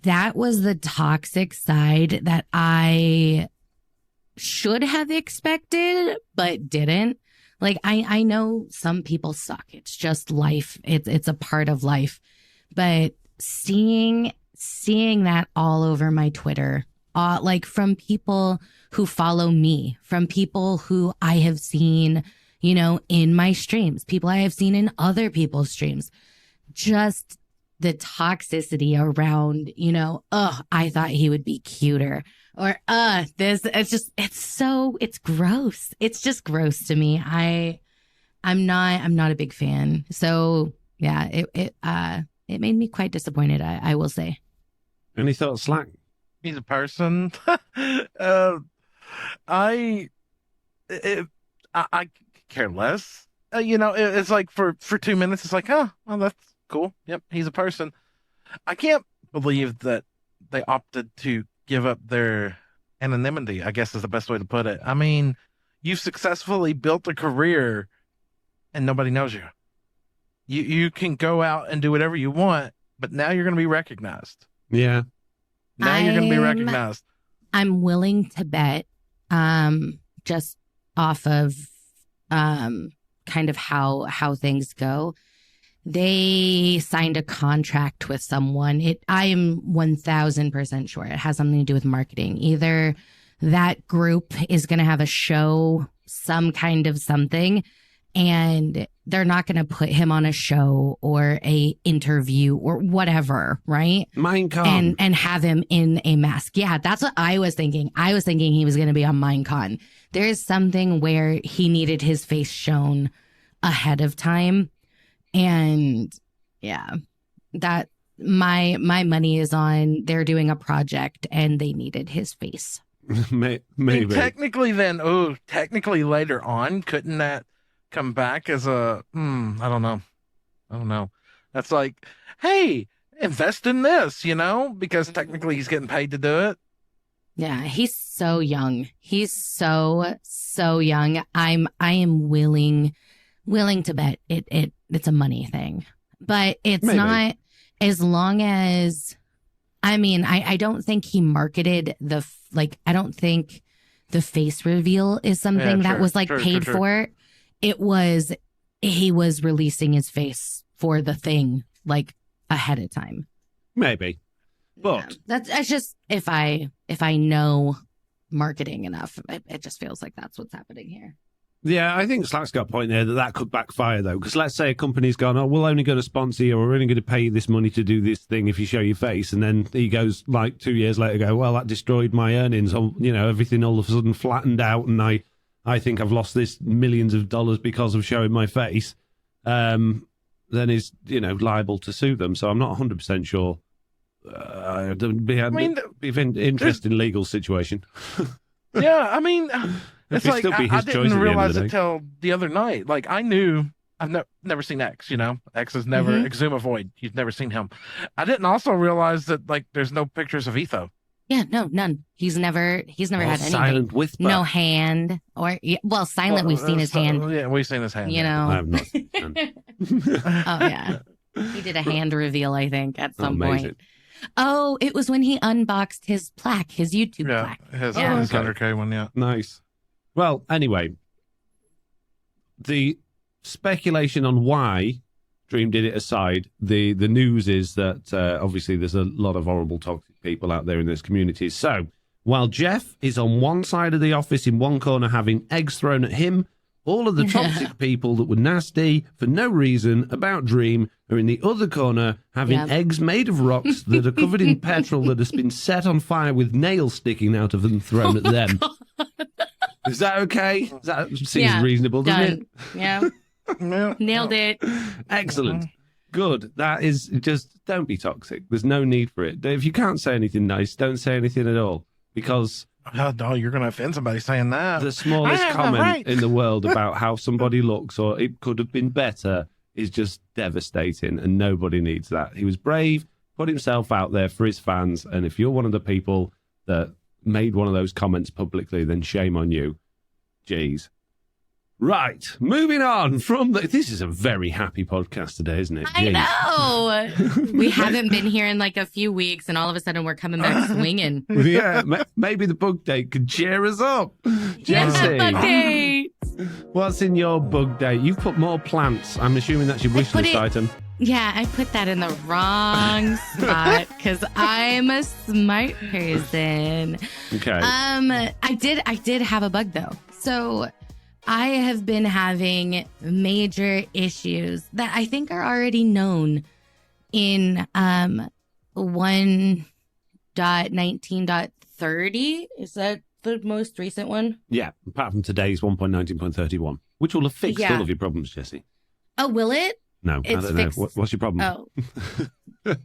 That was the toxic side that I should have expected, but didn't. Like, I know some people suck. It's just life. It's a part of life. But seeing that all over my Twitter, like from people who follow me, from people who I have seen, in my streams, people I have seen in other people's streams, just the toxicity around, I thought he would be cuter, or it's gross. It's just gross to me. I'm not a big fan. So yeah, it made me quite disappointed, I will say. Any thoughts, Slack? He's a person. I care less. It's like for 2 minutes, it's like, oh, well, that's cool. Yep, he's a person. I can't believe that they opted to give up their anonymity, I guess is the best way to put it. I mean, you've successfully built a career and nobody knows you. You can go out and do whatever you want, but now you're going to be recognized. Yeah. Now you're going to be recognized. I'm willing to bet, just off of kind of how things go, they signed a contract with someone. I am 1000% sure it has something to do with marketing. Either that group is going to have a show, some kind of something, and they're not going to put him on a show or a interview or whatever, right? Minecon. And have him in a mask. Yeah, that's what I was thinking. I was thinking he was going to be on Minecon. There is something where he needed his face shown ahead of time. And yeah, that my money is on they're doing a project and they needed his face. Maybe. And technically later on, couldn't that come back as a, I don't know. That's like, hey, invest in this, because technically he's getting paid to do it. Yeah, he's so young. He's so young. I am willing to bet it's a money thing, but it's Maybe. not, as long as, I don't think he marketed I don't think the face reveal is something that was paid for. It was, he was releasing his face for the thing ahead of time. Maybe. But that's just, if I know marketing enough, it just feels like that's what's happening here. yeah, I think Slack's got a point there that could backfire, though. Because let's say a company's gone, oh, we're only going to sponsor you, or we're only going to pay you this money to do this thing if you show your face. And then he goes, 2 years later, well, that destroyed my earnings. Everything all of a sudden flattened out, and I think I've lost this millions of dollars because of showing my face. Then he's, liable to sue them. So I'm not 100% sure. It'd be an interesting legal situation. Yeah, it's like I didn't realize it day. till the other night. Like, I knew I've never seen X. X is never Exumavoid. You've never seen him. I didn't also realize that there's no pictures of Etho. Yeah, no, none. He's never had anything. Silent Whisper. No hand silent. We've seen his hand. Yeah, we've seen his hand. I have not seen his hand. Oh yeah, he did a hand reveal, I think, at some Amazing. point. Oh, it was when he unboxed his plaque, his YouTube plaque. His Yeah. 100K one, yeah. Nice. Well, anyway, the speculation on why Dream did it aside, the news is that obviously there's a lot of horrible, toxic people out there in this community. So while Jeff is on one side of the office in one corner having eggs thrown at him, all of the toxic people that were nasty for no reason about Dream are in the other corner having eggs made of rocks that are covered in petrol that has been set on fire with nails sticking out of them thrown at them. God. Is that okay? That seems reasonable, doesn't it? Yeah. Yeah. Nailed it. Excellent. Good. That is just, don't be toxic. There's no need for it. If you can't say anything nice, don't say anything at all. Because Oh, no, you're going to offend somebody saying that. the smallest I have the comment right. in the world about how somebody looks or it could have been better is just devastating, and nobody needs that. He was brave, put himself out there for his fans, and if you're one of the people that made one of those comments publicly, then shame on you. Jeez. Right, moving on from this is a very happy podcast today, isn't it? I Jeez. know. We haven't been here in like a few weeks, and all of a sudden we're coming back swinging. Yeah, maybe the Bugdate could cheer us up. Jessie, Bugdate. what's in your Bugdate? You've put more plants. I'm assuming that's your wish put list it- item. Yeah, I put that in the wrong spot because I'm a smart person. Okay. I did have a bug though. So I have been having major issues that I think are already known in 1.19.30. Is that the most recent one? Yeah, apart from today's 1.19.31, which will have fixed Yeah. all of your problems, Jessie. Oh, will it? No, I It's don't know. fixed. What's your problem? Oh.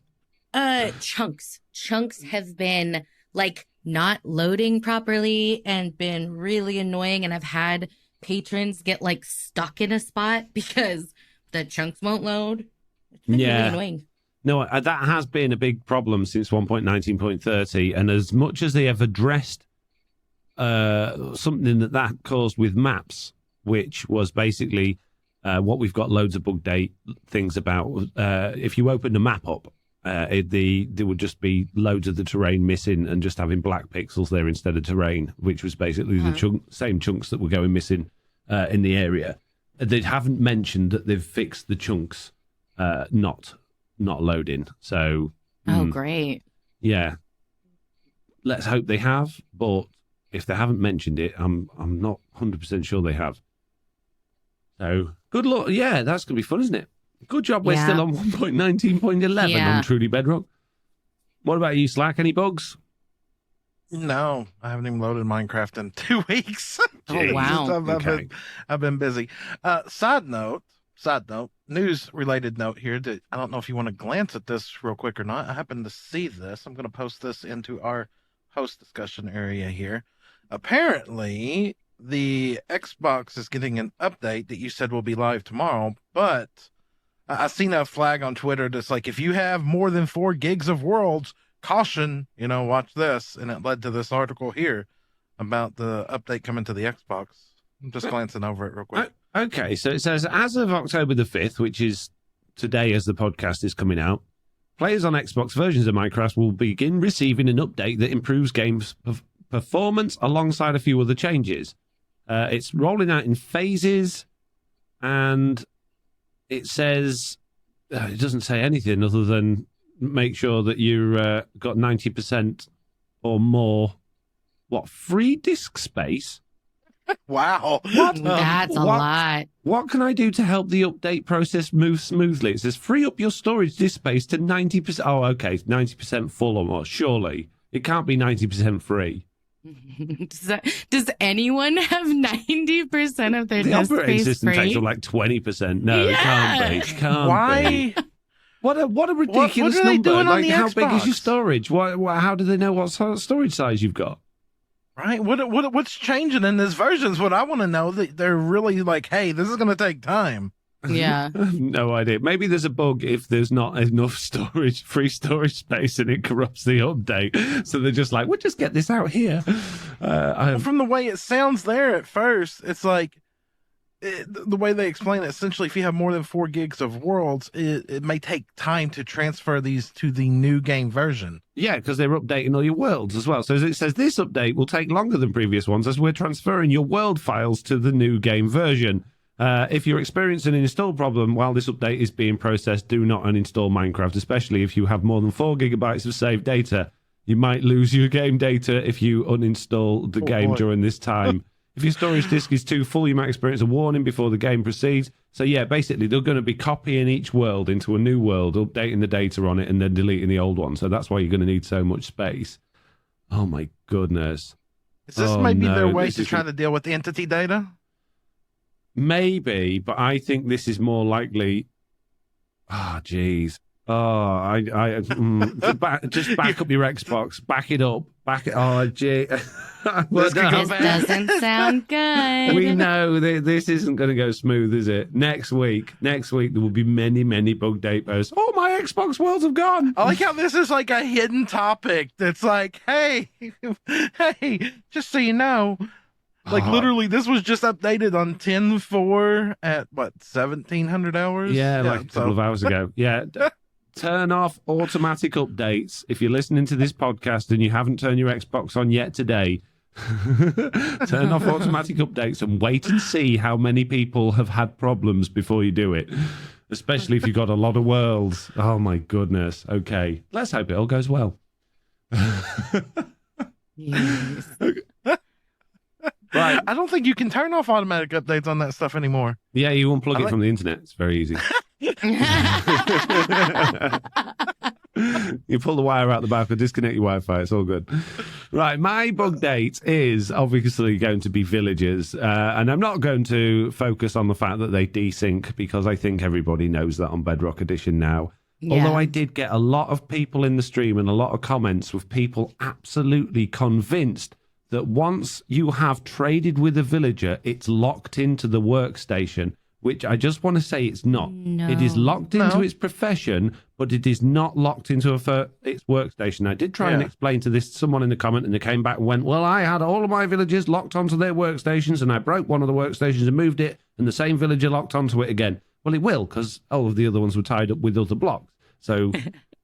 Chunks. Chunks have been like not loading properly and been really annoying. And I've had patrons get like stuck in a spot because the chunks won't load. It's been really annoying. No, that has been a big problem since 1.19.30. And as much as they have addressed something that caused with maps, which was basically what we've got loads of Bugdate things about. If you open the map up, there would just be loads of the terrain missing and just having black pixels there instead of terrain, which was basically the same chunks that were going missing in the area. They haven't mentioned that they've fixed the chunks not loading. So, Great. yeah, let's hope they have. But if they haven't mentioned it, I'm not 100% sure they have. So good luck. Yeah, that's going to be fun, isn't it? Good job. We're still on 1.19.11 on Truly Bedrock. What about you, Slack? Any bugs? No, I haven't even loaded Minecraft in 2 weeks. Oh, wow. I've been busy. Side note, news related note here. I don't know if you want to glance at this real quick or not. I happened to see this. I'm going to post this into our host discussion area here. Apparently, the Xbox is getting an update that you said will be live tomorrow, but I seen a flag on Twitter that's like, if you have more than 4 gigs of worlds, caution, watch this. And it led to this article here about the update coming to the Xbox. I'm just glancing over it real quick. Okay, so it says, as of October the 5th, which is today as the podcast is coming out, players on Xbox versions of Minecraft will begin receiving an update that improves games performance alongside a few other changes. It's rolling out in phases, and it says, it doesn't say anything other than make sure that you got 90% or more, free disk space? Wow. What? That's a lot. What can I do to help the update process move smoothly? It says, free up your storage disk space to 90%. Oh, okay, 90% full or more. Surely. It can't be 90% free. Does anyone have 90% of their The disk operating space system free? takes up like 20%. No, it can't be. It can't Why? be. What a ridiculous what are they number. doing on Like, the how big is Xbox? your storage? How do they know what storage size you've got? Right? What's changing in this version is what I want to know. That they're really like, hey, this is going to take time. Yeah. No idea. Maybe there's a bug if there's not enough free storage space, and it corrupts the update. So they're just like, we'll just get this out here. From the way it sounds there at first, it's like the way they explain it. Essentially, if you have more than 4 gigs of worlds, it may take time to transfer these to the new game version. Yeah, because they're updating all your worlds as well. So as it says, this update will take longer than previous ones as we're transferring your world files to the new game version. If you're experiencing an install problem while this update is being processed, do not uninstall Minecraft, especially if you have more than 4 gigabytes of saved data. You might lose your game data if you uninstall the game during this time. If your storage disk is too full, you might experience a warning before the game proceeds. So yeah, basically they're going to be copying each world into a new world, updating the data on it, and then deleting the old one. So that's why you're going to need so much space. Oh my goodness. Is this maybe their way to try to deal with entity data? Maybe, but I think this is more likely. Oh, jeez. Oh, just back up your Xbox. Back it up. Oh, gee. This doesn't sound good. We know that this isn't going to go smooth, is it? Next week, there will be many, many Bugdate posts. Oh, my Xbox worlds have gone. I like how this is like a hidden topic. That's like, hey, just so you know. Like, literally, this was just updated on 10/4 at, 1,700 hours? Yeah, like a couple of hours ago. Yeah. Turn off automatic updates. If you're listening to this podcast and you haven't turned your Xbox on yet today, turn off automatic updates and wait and see how many people have had problems before you do it, especially if you've got a lot of worlds. Oh, my goodness. Okay. Let's hope it all goes well. Yes. Right. I don't think you can turn off automatic updates on that stuff anymore. Yeah, you unplug it from the internet. It's very easy. You pull the wire out the back or disconnect your Wi-Fi. It's all good. Right, my bug date is obviously going to be villagers. And I'm not going to focus on the fact that they desync because I think everybody knows that on Bedrock Edition now. Yeah. Although I did get a lot of people in the stream and a lot of comments with people absolutely convinced that once you have traded with a villager, it's locked into the workstation, which I just want to say it's not. No. It is locked into its profession, but it is not locked into its workstation. I did try and explain to someone in the comment, and they came back and went, well, I had all of my villagers locked onto their workstations, and I broke one of the workstations and moved it, and the same villager locked onto it again. Well, it will, because all of the other ones were tied up with other blocks. So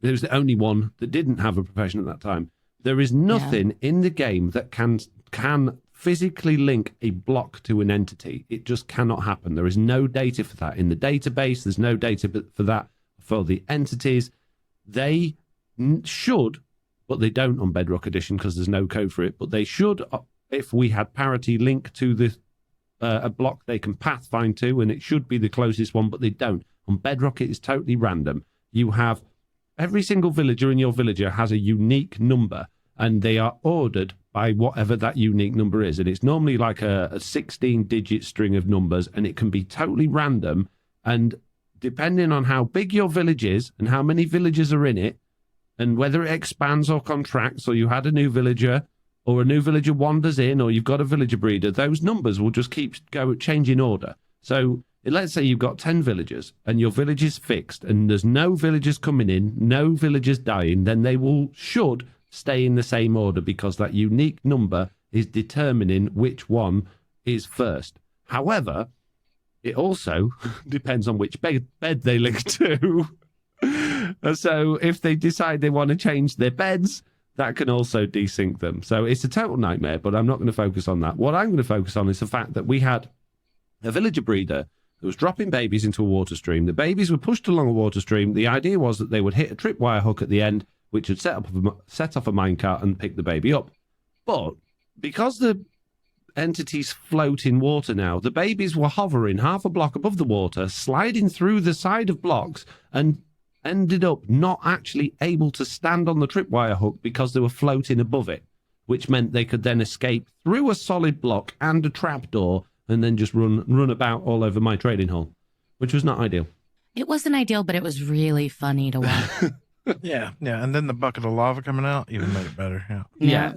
it was the only one that didn't have a profession at that time. There is nothing in the game that can physically link a block to an entity. It just cannot happen. There is no data for that in the database. There's no data for that for the entities. They should, but they don't on Bedrock Edition because there's no code for it. But they should, if we had parity link to a block they can path find to, and it should be the closest one, but they don't. On Bedrock, it is totally random. You have every single villager in your villager has a unique number, and they are ordered by whatever that unique number is. And it's normally like a 16-digit string of numbers, and it can be totally random. And depending on how big your village is and how many villagers are in it, and whether it expands or contracts, or you had a new villager, or a new villager wanders in, or you've got a villager breeder, those numbers will just keep changing order. So let's say you've got 10 villagers, and your village is fixed, and there's no villagers coming in, no villagers dying, then they should stay in the same order because that unique number is determining which one is first. However, it also depends on which bed they link to. So if they decide they want to change their beds, that can also desync them. So it's a total nightmare, but I'm not going to focus on that. What I'm going to focus on is the fact that we had a villager breeder that was dropping babies into a water stream. The babies were pushed along a water stream. The idea was that they would hit a tripwire hook at the end, which would set off a minecart and pick the baby up. But because the entities float in water now, the babies were hovering half a block above the water, sliding through the side of blocks, and ended up not actually able to stand on the tripwire hook because they were floating above it, which meant they could then escape through a solid block and a trapdoor and then just run about all over my trading hall, which was not ideal. It wasn't ideal, but it was really funny to watch. Yeah. And then the bucket of lava coming out even made it better. Yeah.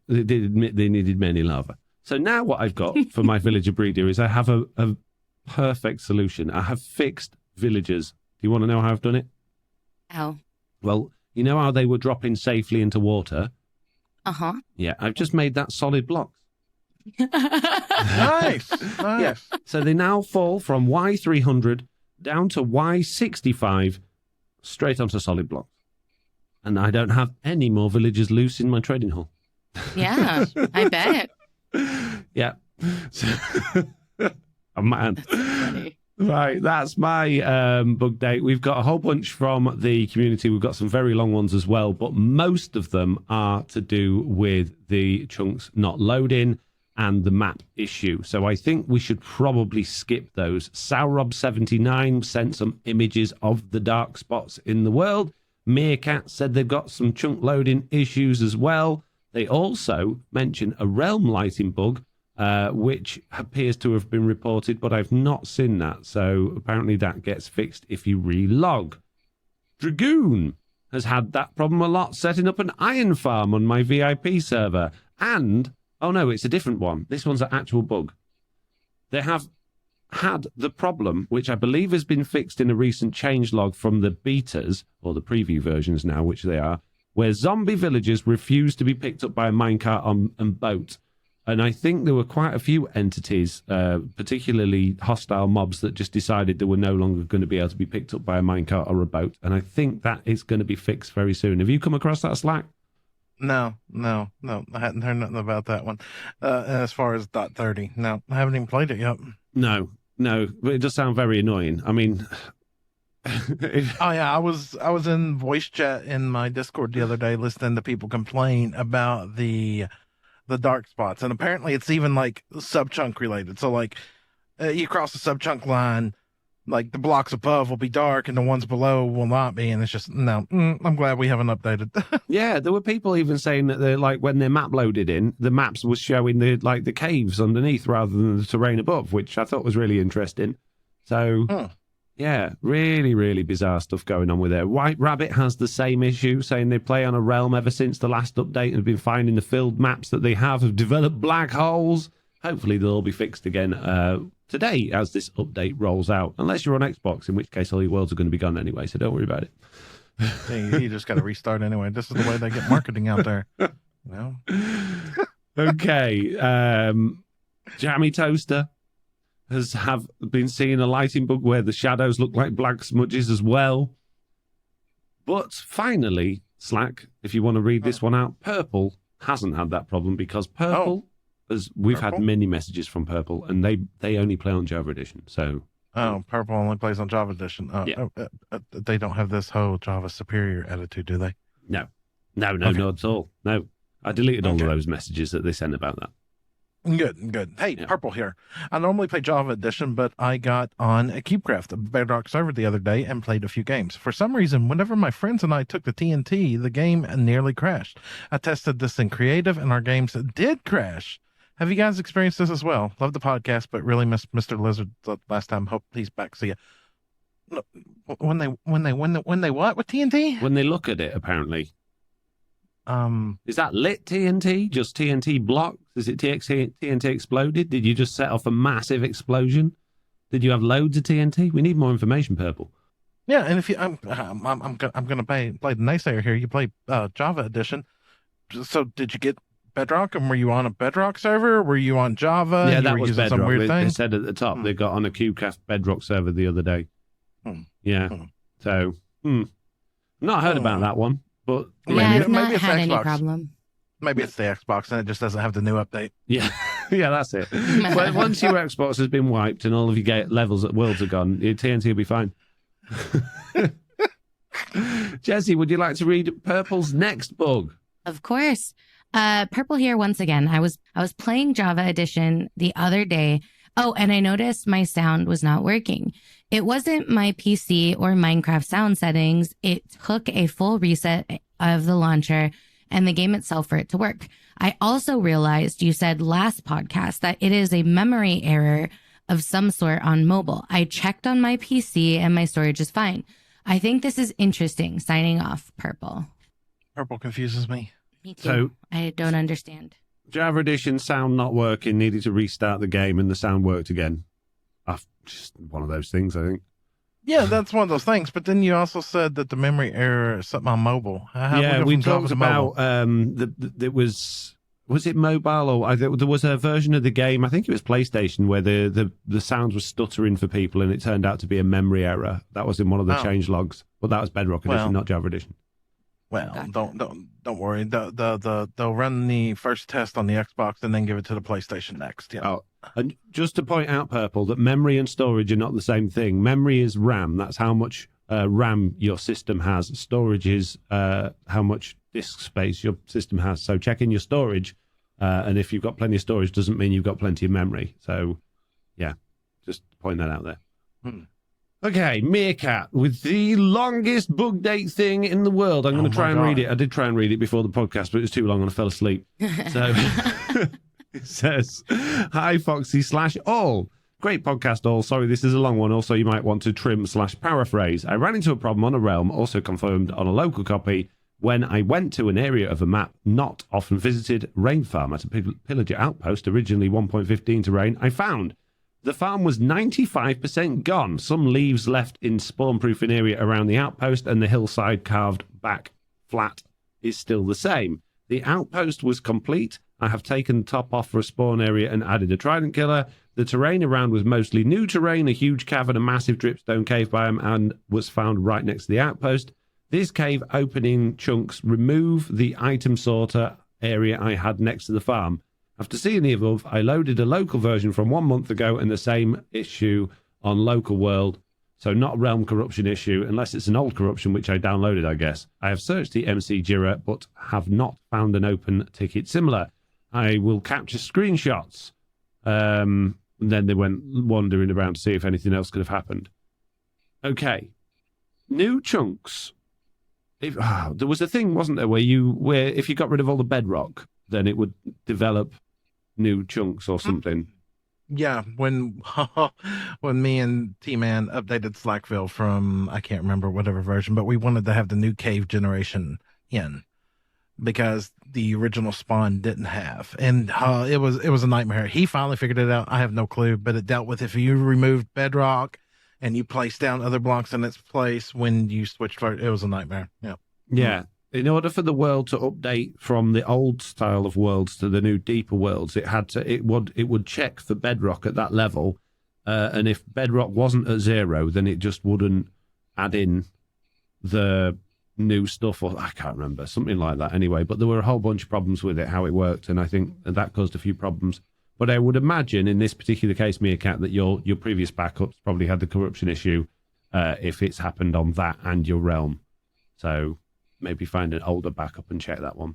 They did admit they needed many lava. So now what I've got for my villager breeder is I have a perfect solution. I have fixed villagers. Do you want to know how I've done it? How? Well, you know how they were dropping safely into water? Uh-huh. Yeah, I've just made that solid blocks. Nice. Yeah. So they now fall from Y300 down to Y65 straight onto solid blocks. And I don't have any more villagers loose in my trading hall. Yeah, I bet. Yeah. Oh, man. That's so funny. Right, that's my bug date. We've got a whole bunch from the community. We've got some very long ones as well, but most of them are to do with the chunks not loading and the map issue. So I think we should probably skip those. Saurob79 sent some images of the dark spots in the world. Meerkat said they've got some chunk loading issues as well. They also mention a realm lighting bug. which appears to have been reported, but I've not seen that. So apparently that gets fixed if you relog. Dragoon has had that problem a lot, setting up an iron farm on my VIP server. And, oh no, it's a different one. This one's an actual bug. They have had the problem, which I believe has been fixed in a recent changelog from the betas, or the preview versions now, which they are, where zombie villagers refuse to be picked up by a minecart and boat. And I think there were quite a few entities, particularly hostile mobs, that just decided they were no longer going to be able to be picked up by a minecart or a boat. And I think that is going to be fixed very soon. Have you come across that, Slack? No. I hadn't heard nothing about that one. As far as .30, no, I haven't even played it yet. No, but it does sound very annoying. I mean, oh yeah, I was in voice chat in my Discord the other day listening to people complain about the dark spots, and apparently it's even like sub-chunk related. So like you cross the sub-chunk line, like the blocks above will be dark and the ones below will not be, and it's just I'm glad we haven't updated. Yeah, there were people even saying that they're like, when their map loaded in, the maps was showing the caves underneath rather than the terrain above, which I thought was really interesting. So yeah, really, really bizarre stuff going on with it. White Rabbit has the same issue, saying they play on a realm ever since the last update and have been finding the filled maps that they have developed black holes. Hopefully they'll all be fixed again today as this update rolls out, unless you're on Xbox, in which case all your worlds are going to be gone anyway, so don't worry about it. You just got to restart anyway. This is the way they get marketing out there. No. Okay. Jammy Toaster have been seeing a lighting bug where the shadows look like black smudges as well. But finally, Slack, if you want to read this one out, Purple hasn't had that problem, because Purple, as we've had many messages from Purple, and they only play on Java Edition. So Purple only plays on Java Edition. They don't have this whole Java superior attitude, do they? No, not at all. No, I deleted all of those messages that they sent about that. Good. Hey, Purple here. I normally play Java Edition, but I got on a CubeCraft, a Bedrock server, the other day and played a few games. For some reason, whenever my friends and I took the TNT, the game nearly crashed. I tested this in creative, and our games did crash. Have you guys experienced this as well? Love the podcast, but really missed Mr. Lizard last time. Hope he's back. See ya. When they what with TNT? When they look at it, apparently. Is that lit TNT? Just TNT blocks? Is it TNT exploded? Did you just set off a massive explosion? Did you have loads of TNT? We need more information, Purple. Yeah, and if you, I'm gonna play the naysayer here. You play Java Edition. So did you get Bedrock, and were you on a Bedrock server? Were you on Java? Yeah, that was Bedrock. Some weird thing? They said at the top they got on a CubeCraft Bedrock server the other day. So not heard about that one. But I've not maybe it's had any Xbox. problem. Maybe it's the Xbox and it just doesn't have the new update. Yeah, that's it. But once your Xbox has been wiped and all of your levels at Worlds are gone, your TNT will be fine. Jessie, would you like to read Purple's next bug? Of course. Purple here once again. I was playing Java Edition the other day. Oh, and I noticed my sound was not working. It wasn't my PC or Minecraft sound settings. It took a full reset of the launcher and the game itself for it to work. I also realized you said last podcast that it is a memory error of some sort on mobile. I checked on my PC and my storage is fine. I think this is interesting. Signing off, Purple. Purple confuses me. Me too. So, I don't understand. Java Edition sound not working, needed to restart the game, and the sound worked again. Just one of those things, I think. Yeah, that's one of those things. But then you also said that the memory error is something on mobile. We talked about it was it mobile, or there was a version of the game, I think it was PlayStation, where the sound was stuttering for people, and it turned out to be a memory error. That was in one of the change logs, but that was Bedrock Edition, not Java Edition. Well, don't worry. They'll run the first test on the Xbox and then give it to the PlayStation next. Yeah. Oh, and just to point out, Purple, that memory and storage are not the same thing. Memory is RAM. That's how much RAM your system has. Storage is how much disk space your system has. So check in your storage, and if you've got plenty of storage, doesn't mean you've got plenty of memory. So, yeah, just point that out there. Okay, Meerkat with the longest Bugdate thing in the world. I'm going to try and read it. I did try and read it before the podcast, but it was too long and I fell asleep. So It says, "Hi, Foxy/all. Great podcast, all. Sorry, this is a long one. Also, you might want to trim/paraphrase. I ran into a problem on a realm, also confirmed on a local copy, when I went to an area of a map not often visited, Rain Farm at a pillager outpost, originally 1.15 terrain. I found the farm was 95% gone. Some leaves left in spawn-proofing area around the outpost, and the hillside carved back flat is still the same. The outpost was complete. I have taken the top off for a spawn area and added a trident killer. The terrain around was mostly new terrain, a huge cavern, a massive dripstone cave biome, and was found right next to the outpost. This cave opening chunks remove the item sorter area I had next to the farm. After seeing the above, I loaded a local version from 1 month ago and the same issue on local world. So not realm corruption issue, unless it's an old corruption, which I downloaded, I guess. I have searched the MC Jira, but have not found an open ticket similar. I will capture screenshots. And then they went wandering around to see if anything else could have happened. Okay. New chunks. There was a thing, wasn't there, where if you got rid of all the bedrock, then it would develop new chunks or something. Yeah, when me and T-Man updated Slackville from, I can't remember whatever version, but we wanted to have the new cave generation in because the original spawn didn't have. And it was a nightmare. He finally figured it out. I have no clue, but it dealt with if you removed bedrock and you placed down other blocks in its place when you switched, it was a nightmare. Yeah. Yeah. In order for the world to update from the old style of worlds to the new deeper worlds, it would check for bedrock at that level, and if bedrock wasn't at 0, then it just wouldn't add in the new stuff, or I can't remember, something like that. Anyway, but there were a whole bunch of problems with it, how it worked, and I think that caused a few problems. But I would imagine in this particular case, Meerkat, that your previous backups probably had the corruption issue if it's happened on that and your realm. So maybe find an older backup and check that one.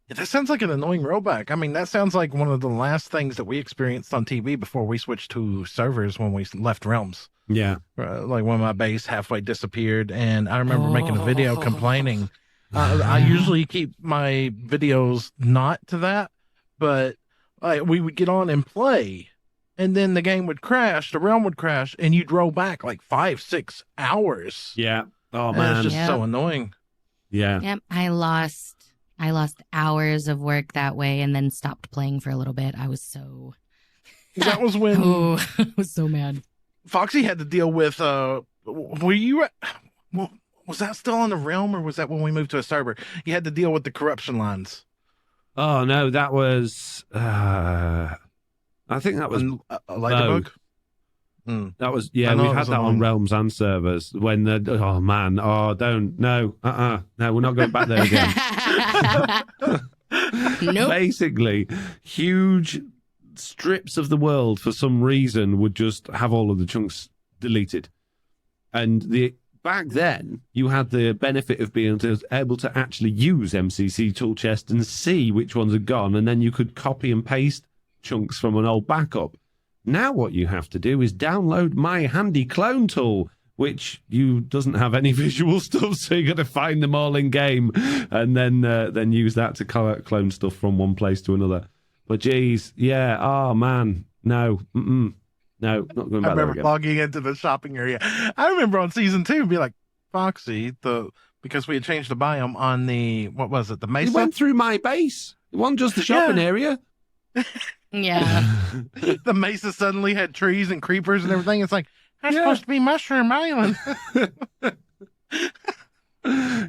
Yeah, that sounds like an annoying rollback. I mean, that sounds like one of the last things that we experienced on TV before we switched to servers when we left realms. Yeah. Like when my base halfway disappeared, and I remember making a video complaining. I usually keep my videos not to that, but we would get on and play, and then the game would crash, the realm would crash, and you'd roll back like 5-6 hours. Yeah. Oh, And man. it's just so annoying. Yeah. Yep, I lost hours of work that way and then stopped playing for a little bit. I was so... That was when I was so mad. Foxy had to deal with, were you, was that still on the realm, or was that when we moved to a server? You had to deal with the corruption lines. Oh, no, that was... I think that was... Lightbug? That was, yeah, we've had that on realms and servers when oh man, no, we're not going back there again. Nope. Basically, huge strips of the world for some reason would just have all of the chunks deleted. And back then, you had the benefit of being able to actually use MCC tool chest and see which ones are gone, and then you could copy and paste chunks from an old backup. Now what you have to do is download my handy clone tool, which doesn't have any visual stuff, so you got to find them all in game, and then use that to clone stuff from one place to another. But geez, yeah, oh man, no, no, not going back I remember logging into the shopping area. I remember on season 2, be like, Foxy, because we had changed the biome on the, what was it, the Mesa? It went through my base. It wasn't just the shopping area. Yeah. The Mesa suddenly had trees and creepers and everything. It's like, that's supposed to be Mushroom Island.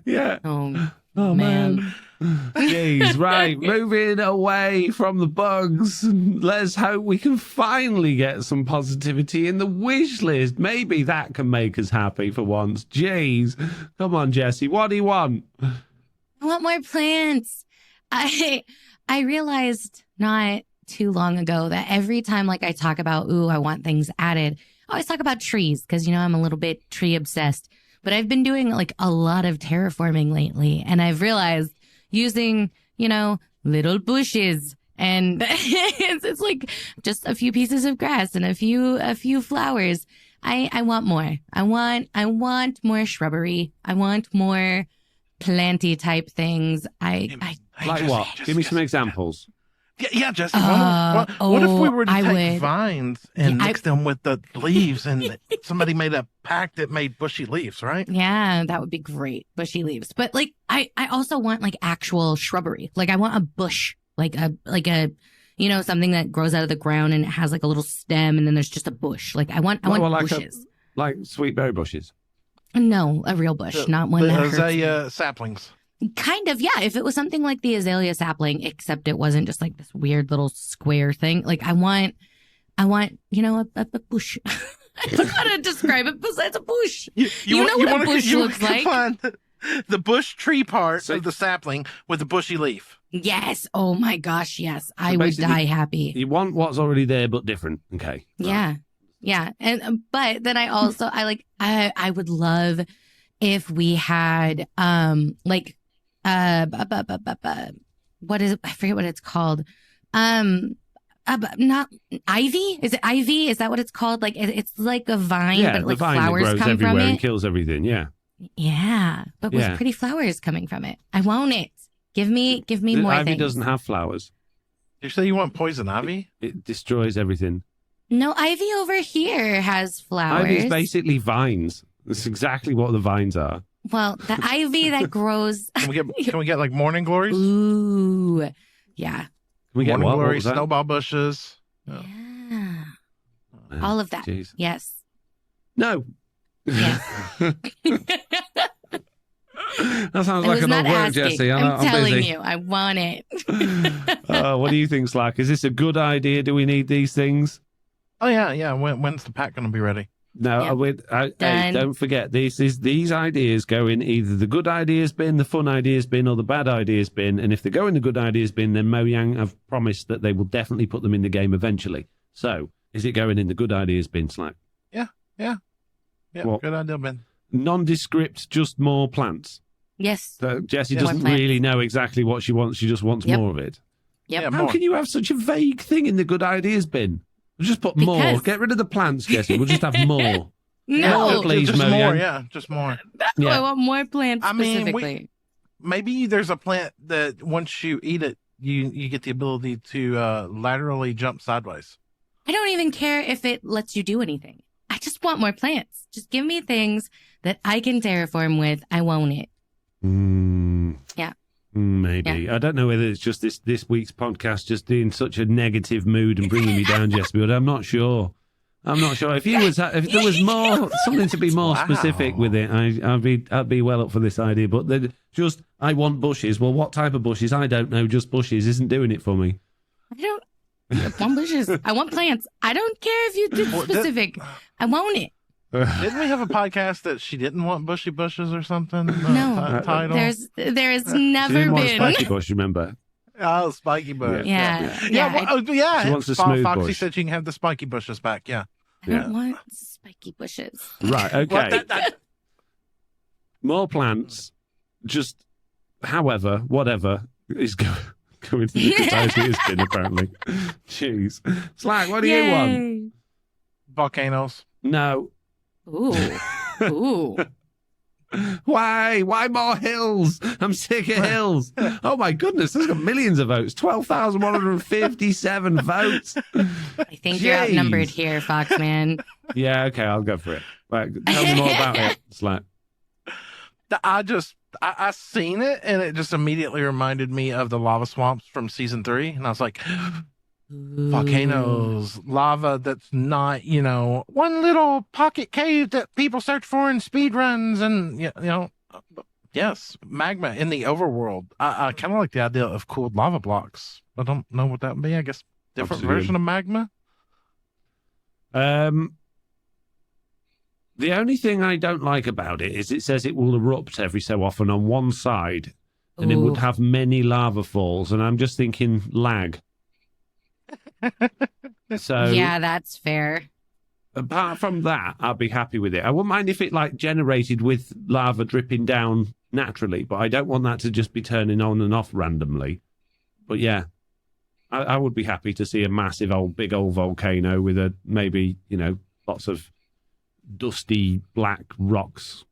Yeah. Oh man. Jeez, right. Moving away from the bugs. Let's hope we can finally get some positivity in the wish list. Maybe that can make us happy for once. Jeez. Come on, Jessie. What do you want? I want more plants. I realized not too long ago that every time I talk about, I want things added, I always talk about trees because, I'm a little bit tree obsessed. But I've been doing a lot of terraforming lately, and I've realized using, little bushes and it's like just a few pieces of grass and a few flowers. I want more. I want more shrubbery. I want more planty type things. Like what? Give me some examples. Yeah, Jessiie. What if we were to take would. vines and Yeah, mix them with the leaves, and somebody made a pack that made bushy leaves, right? Yeah, that would be great. Bushy leaves. But like I also want like actual shrubbery. Like I want a bush, like a something that grows out of the ground and it has like a little stem and then there's just a bush. Like I want like bushes. Like sweet berry bushes. No, a real bush, not one The that hurts. azalea saplings. Kind of, yeah. If it was something like the azalea sapling, except it wasn't just like this weird little square thing. Like I want, a bush. I don't know how to describe it besides a bush. You know what a bush looks like? Find the bush tree part of the sapling with the bushy leaf. Yes. Oh my gosh. Yes. I would basically, die happy. You want what's already there, but different. Okay. Yeah. Yeah. And, but then I would love if we had, what is it? I forget what it's called. Not ivy. Is it ivy? Is that what it's called? Like it's like a vine, Yeah, but like the vine that flowers grows come everywhere from and it. kills everything. Yeah. Yeah, but with pretty flowers coming from it. I want it. Give me more ivy things. doesn't have flowers. You say you want poison ivy? It destroys everything. No, ivy over here has flowers. Ivy's basically vines. That's exactly what the vines are. Well, the ivy that grows. Can we get like morning glories? Ooh, yeah. Can we get Morning what? glories, What was that? snowball bushes. Yeah. Oh, All of that. jeez. Yes. No. Yes. That sounds I like was an not old work, asking. Jessiie. I'm telling busy. you, I want it. What do you think, Slack? Is this a good idea? Do we need these things? Oh yeah. When's the pack going to be ready? No, Yep. hey, Done. don't forget, these ideas go in either the good ideas bin, the fun ideas bin, or the bad ideas bin. And if they go in the good ideas bin, then Mojang have promised that they will definitely put them in the game eventually. So, is it going in the good ideas bin, Slack? Yeah. What? Good idea, Ben. Nondescript, just more plants. Yes. So Jessiie More doesn't plants. really know exactly what she wants. She just wants Yep. more of it. Yep. Yeah, How more. can you have such a vague thing in the good ideas bin? We'll just put more. Because- Get rid of the plants, Jessiie. We'll just have more. No. More, please, just Mojang. more. Yeah, just more. No, I want more plants I mean, specifically. Maybe there's a plant that once you eat it, you get the ability to laterally jump sideways. I don't even care if it lets you do anything. I just want more plants. Just give me things that I can terraform with. I want it. Yeah. Maybe. Yeah. I don't know whether it's just this week's podcast just in such a negative mood and bringing me down, Jessiie, but I'm not sure. If there was more something to be more specific with it, I'd be well up for this idea. But I want bushes. Well, what type of bushes? I don't know. Just bushes isn't doing it for me. I want bushes. I want plants. I don't care if you did specific. I want it. Didn't we have a podcast that she didn't want bushy bushes or something? No. Title. There has She never didn't want been. spiky bush, remember? Oh, spiky bush. Yeah. Yeah. She wants a smooth Foxy bush. said she can have the spiky bushes back. Yeah. I don't want spiky bushes. Right, okay. More plants, just however, whatever is going to the good ideas bin, apparently. Jeez. Slack, what do you want? Volcanoes. No. Ooh. Why? Why more hills? I'm sick of hills. Oh my goodness, that's got millions of votes. 12,157 votes. I think you're outnumbered here, Foxman. Yeah, okay, I'll go for it. Right, tell me more about it, Slack. I seen it and it just immediately reminded me of the lava swamps from season 3. And I was like, volcanoes, lava that's not, one little pocket cave that people search for in speed runs and, yes, magma in the overworld. I kind of like the idea of cooled lava blocks. I don't know what that would be. I guess different Obsidian. version of magma. The only thing I don't like about it is it says it will erupt every so often on one side and it would have many lava falls. And I'm just thinking lag. So yeah, that's fair. apart from that, I'd be happy with it. I wouldn't mind if it generated with lava dripping down naturally, but I don't want that to just be turning on and off randomly. But yeah, I would be happy to see a massive big old volcano with maybe lots of dusty black rocks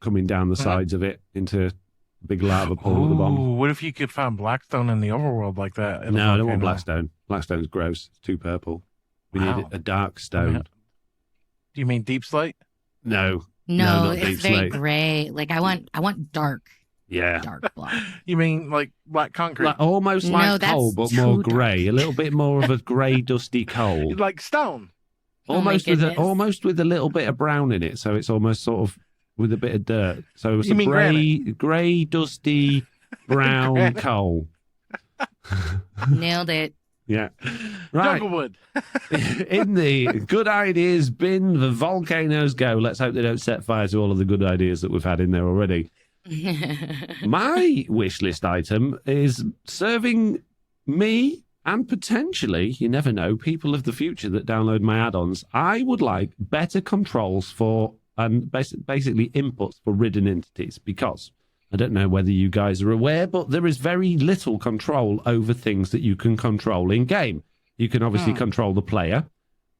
coming down the sides of it into Big lava pool at the bottom. What if you could find blackstone in the overworld like that? No, I don't want blackstone. Blackstone's gross. It's too purple. We need a dark stone. Do you mean deep slate? No, No, not it's deep very slate. gray. Like I want dark. Yeah. Dark block. You mean like black concrete? Like, almost No, like that's coal, but too more dark. grey. A little bit more of a grey, dusty coal. Like stone. Oh my Almost with goodness. a little bit of brown in it, so it's almost sort of with a bit of dirt. So it's You a mean grey, dusty, brown Granite. coal. Nailed it. Yeah. Right. Junglewood. In the good ideas bin, the volcanoes go. Let's hope they don't set fire to all of the good ideas that we've had in there already. My wish list item is serving me and potentially, you never know, people of the future that download my add-ons. I would like better controls for and basically inputs for ridden entities, because I don't know whether you guys are aware, but there is very little control over things that you can control in game. You can obviously control the player,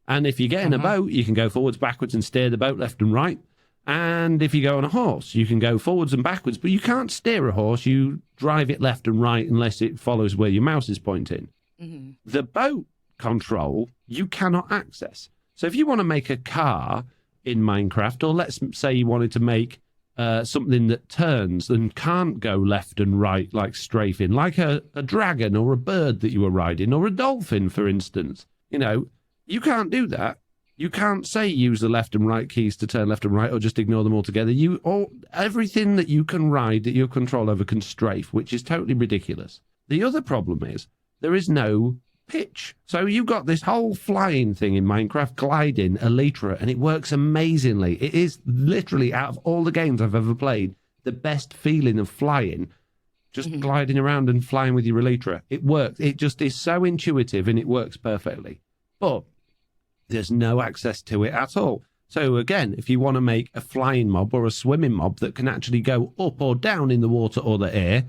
and if you get in a boat, you can go forwards, backwards, and steer the boat left and right. And if you go on a horse, you can go forwards and backwards, but you can't steer a horse. You drive it left and right unless it follows where your mouse is pointing. Mm-hmm. The boat control you cannot access. So if you want to make a car in Minecraft, or let's say you wanted to make something that turns and can't go left and right like strafing, like a dragon or a bird that you were riding, or a dolphin, for instance, you can't do that. You can't say use the left and right keys to turn left and right, or just ignore them altogether. Everything that you can ride that you have control over can strafe, which is totally ridiculous. The other problem is there is no pitch. So you've got this whole flying thing in Minecraft, gliding, Elytra, and it works amazingly. It is literally, out of all the games I've ever played, the best feeling of flying, just gliding around and flying with your Elytra. It works. It just is so intuitive, and it works perfectly. But there's no access to it at all. So again, if you want to make a flying mob or a swimming mob that can actually go up or down in the water or the air,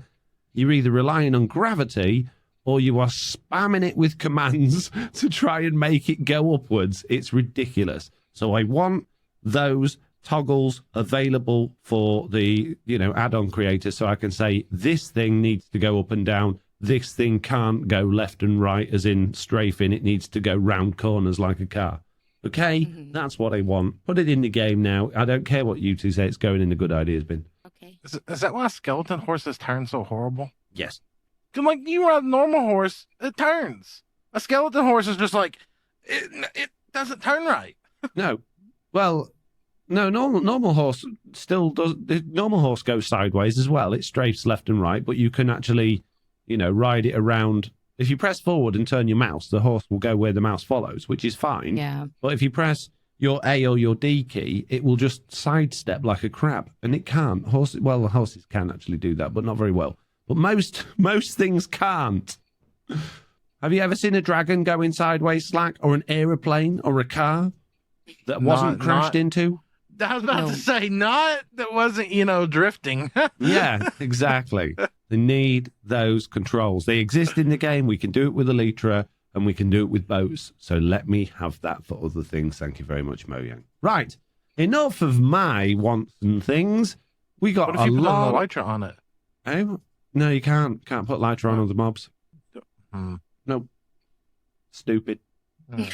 you're either relying on gravity or you are spamming it with commands to try and make it go upwards. It's ridiculous. So I want those toggles available for the, add-on creators, so I can say this thing needs to go up and down. This thing can't go left and right, as in strafing. It needs to go round corners like a car. Okay, That's what I want. Put it in the game now. I don't care what you two say. It's going in the good ideas bin. Okay. Is that why skeleton horses turn so horrible? Yes. Because, like, you ride a normal horse, it turns. A skeleton horse is just like, it doesn't turn right. No. Well, no, normal horse still does. The normal horse goes sideways as well. It strafes left and right, but you can actually, ride it around. If you press forward and turn your mouse, the horse will go where the mouse follows, which is fine. Yeah. But if you press your A or your D key, it will just sidestep like a crab, and it can't. Horses can actually do that, but not very well. But most things can't. Have you ever seen a dragon going sideways, Slack, or an aeroplane or a car that wasn't crashed into? I was about to say, not that wasn't, drifting. Yeah, exactly. They need those controls. They exist in the game. We can do it with Elytra, and we can do it with boats. So let me have that for other things. Thank you very much, Mojang. Right. Enough of my wants and things. We got What if a you put lot. an Elytra on it? No, you can't. Can't put Elytra on the mobs. Hmm. Nope. Stupid. Hmm.